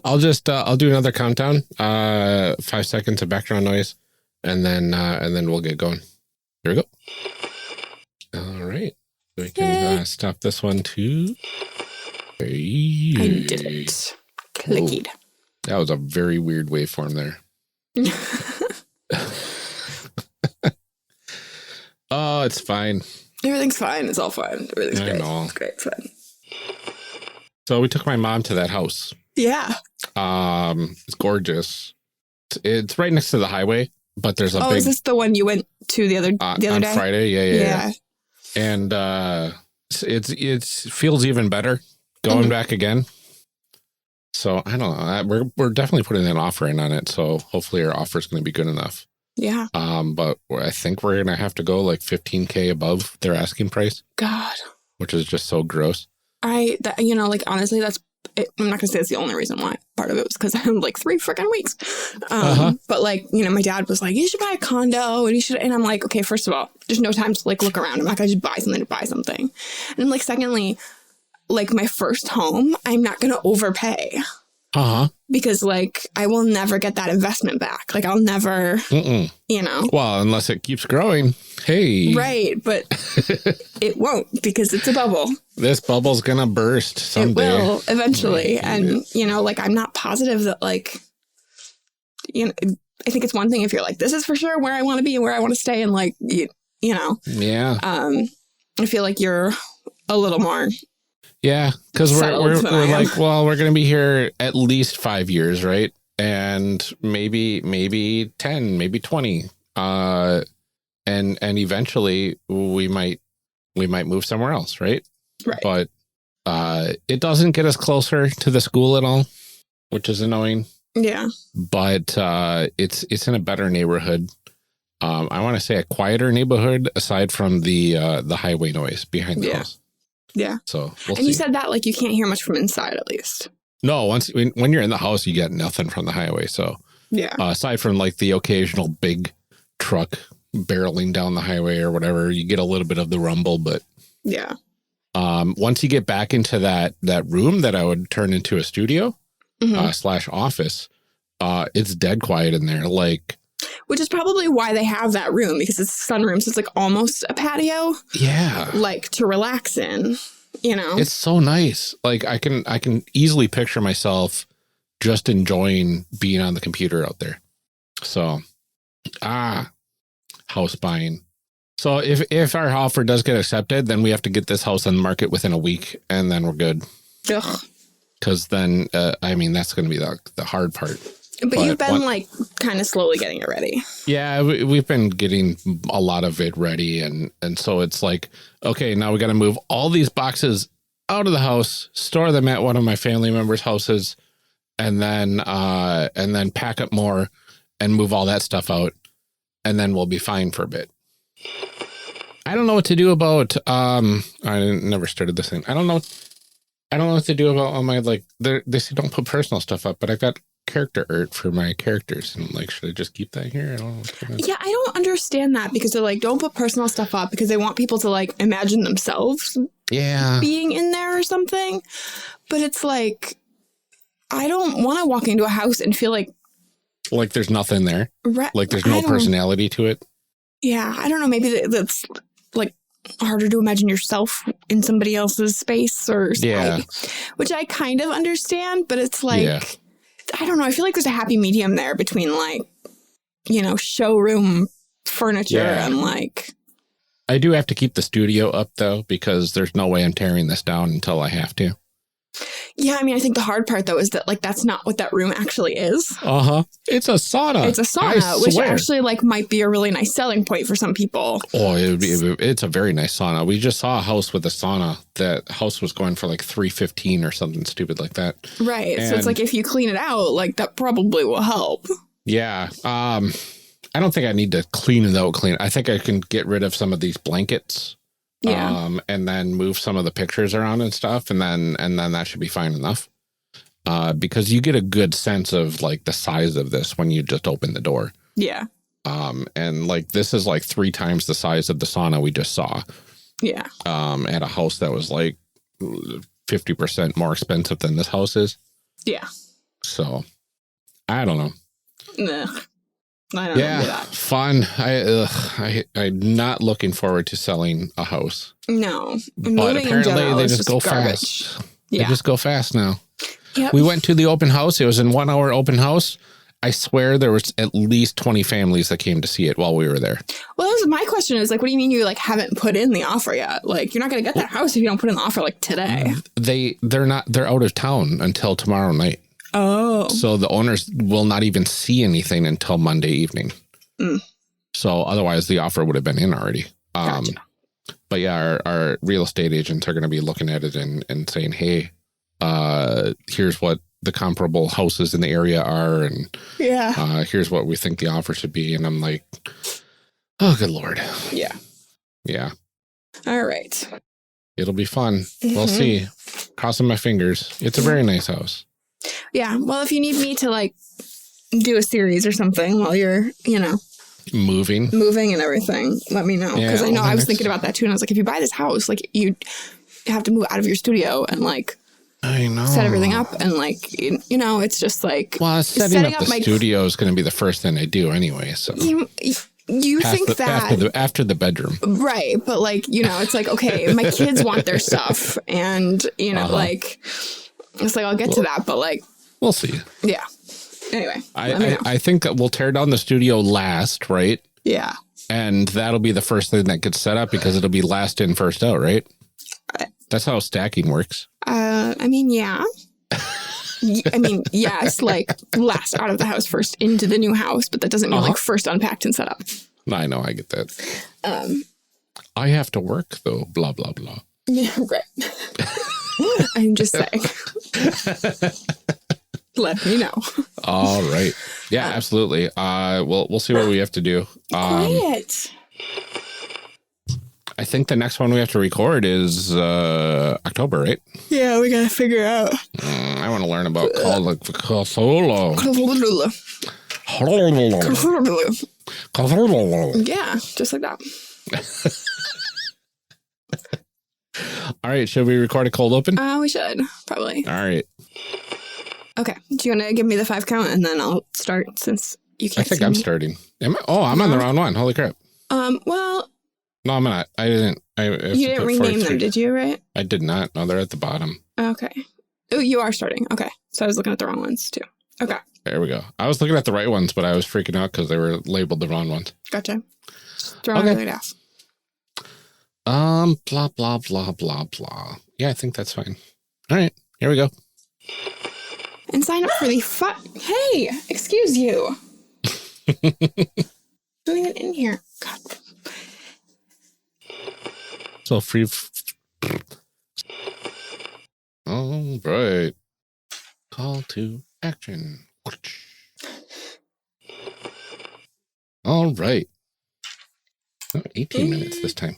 I'll just I'll do another countdown. 5 seconds of background noise, and then we'll get going. Here we go. All right. We can stop this one too. I did it. Clicked. That was a very weird waveform there. Oh, it's fine. Everything's fine. It's all fine. Everything's I great. know. It's great. It's fine. So we took my mom to that house. Yeah. It's gorgeous. It's right next to the highway, but there's a Oh, big is this the one you went to the other on day? Friday. Yeah. And it feels even better going back again. So I don't know. We're definitely putting an offer in on it. So hopefully our offer is going to be good enough. Yeah. But I think we're going to have to go like $15K above their asking price, God. which is just so gross. Honestly, that's it. I'm not gonna say it's the only reason why. Part of it was because I had like 3 freaking weeks. But my dad was like, you should buy a condo and I'm like, okay, first of all, there's no time to like look around. I'm not gonna just buy something to buy something. And I'm like, secondly, like my first home, I'm not gonna overpay because like I will never get that investment back. Like I'll never, Well, unless it keeps growing. Hey. Right. But it won't because it's a bubble. This bubble's going to burst someday. It will eventually. And, I'm not positive that I think it's one thing if you're like, this is for sure where I want to be and where I want to stay. And Yeah. I feel like you're a little more. Yeah. Because we're than I am. like, well, we're going to be here at least 5 years, right? And maybe 10, maybe 20. And eventually we might move somewhere else, right? Right. But it doesn't get us closer to the school at all, which is annoying. Yeah. But it's in a better neighborhood. I want to say a quieter neighborhood aside from the highway noise behind the house. Yeah. So we'll And see. you said that like you can't hear much from inside at least. No, when you're in the house, you get nothing from the highway. So Yeah. aside from like the occasional big truck barreling down the highway or whatever, you get a little bit of the rumble. But Yeah. once you get back into that room that I would turn into a studio Mhm. / office, it's dead quiet in there. Like, Which is probably why they have that room because it's sunroom. So it's like almost a patio, yeah, like to relax in, it's so nice. Like I can easily picture myself just enjoying being on the computer out there. So, house buying. So if our offer does get accepted, then we have to get this house on the market within a week and then we're good. Ugh. Because then, that's going to be the hard part. But you've been like kind of slowly getting it ready. Yeah, we've been getting a lot of it ready. And so it's like, okay, now we got to move all these boxes out of the house, store them at one of my family members' houses, and then pack up more and move all that stuff out. And then we'll be fine for a bit. I don't know what to do about, I never started this thing. I don't know what to do about all my, like, they say don't put personal stuff up, but I've got character art for my characters. And I'm like, should I just keep that here? I don't know. Yeah, I don't understand that because they're like, don't put personal stuff up because they want people to like imagine themselves being in there or something. But it's like, I don't want to walk into a house and feel like there's nothing there. Like there's no personality to it. Yeah, I don't know. Maybe that's like harder to imagine yourself in somebody else's space or which I kind of understand, but it's like, I don't know. I feel like there's a happy medium there between like, you know, showroom furniture and like. I do have to keep the studio up though, because there's no way I'm tearing this down until I have to. Yeah, I mean, I think the hard part, though, is that, like, that's not what that room actually is. Uh-huh. It's a sauna. It's a sauna, which actually, like, might be a really nice selling point for some people. Oh, it's a very nice sauna. We just saw a house with a sauna. That house was going for, like, $315 or something stupid like that. Right. So it's like, if you clean it out, like, that probably will help. Yeah. I don't think I need to clean it out. I think I can get rid of some of these blankets. Yeah. And then move some of the pictures around and stuff. And then that should be fine enough. Because you get a good sense of like the size of this when you just open the door. Yeah. And like, this is like 3 times the size of the sauna we just saw. Yeah. At a house that was like 50% more expensive than this house is. Yeah. So I don't know. Nah. I don't know that. Fun. I'm not looking forward to selling a house. No. But apparently they just go fast. Yeah. They just go fast now. Yep. We went to the open house. It was an 1 hour open house. I swear there was at least 20 families that came to see it while we were there. Well, that was my question is like, what do you mean you like haven't put in the offer yet? Like, you're not going to get that house if you don't put in the offer like today. They're out of town until tomorrow night. Oh. So the owners will not even see anything until Monday evening. So otherwise the offer would have been in already. Gotcha. But yeah, our real estate agents are going to be looking at it and saying, hey, here's what the comparable houses in the area are. And here's what we think the offer should be. And I'm like, oh, good Lord. Yeah. Yeah. All right. It'll be fun. We'll see. Crossing my fingers. It's a very nice house. Yeah. Well, if you need me to like do a series or something while you're, you know, moving and everything, let me know. Because I know I was thinking about that too. And I was like, if you buy this house, like you have to move out of your studio and like set everything up. And like, you know, it's just like. Well, setting up the studio is going to be the first thing I do anyway. So you think that after the bedroom. Right. But like, you know, it's like, okay, my kids want their stuff. And, you know, like. It's like, I'll get to that, but like. We'll see. Yeah. Anyway. I think that we'll tear down the studio last, right? Yeah. And that'll be the first thing that gets set up because it'll be last in, first out, right? That's how stacking works. I mean, yeah. I mean, yes, like last out of the house, first into the new house, but that doesn't mean like first unpacked and set up. I know, I get that. I have to work though, blah, blah, blah. Yeah, right. I'm just saying. Let me know. All right. Yeah, absolutely. We'll see what we have to do. Quiet. I think the next one we have to record is October, right? Yeah, we gotta figure out. I want to learn about Cthulhu. Yeah, just like that. All right, should we record a cold open? We should, probably. All right. Okay, do you want to give me the 5 count and then I'll start since you can't I think I'm starting. Am I? Oh, I'm on the wrong one. Holy crap. Well. No, I'm not. I didn't. You didn't rename them, did you, right? I did not. No, they're at the bottom. Okay. Oh, you are starting. Okay. So I was looking at the wrong ones too. Okay. There we go. I was looking at the right ones, but I was freaking out because they were labeled the wrong ones. Gotcha. Throwing it right off. Blah, blah, blah, blah, blah. Yeah, I think that's fine. All right, here we go. and sign up for the Hey, excuse you. Doing it in here. God. So free. All right. Call to action. All right. Oh, 18 minutes this time.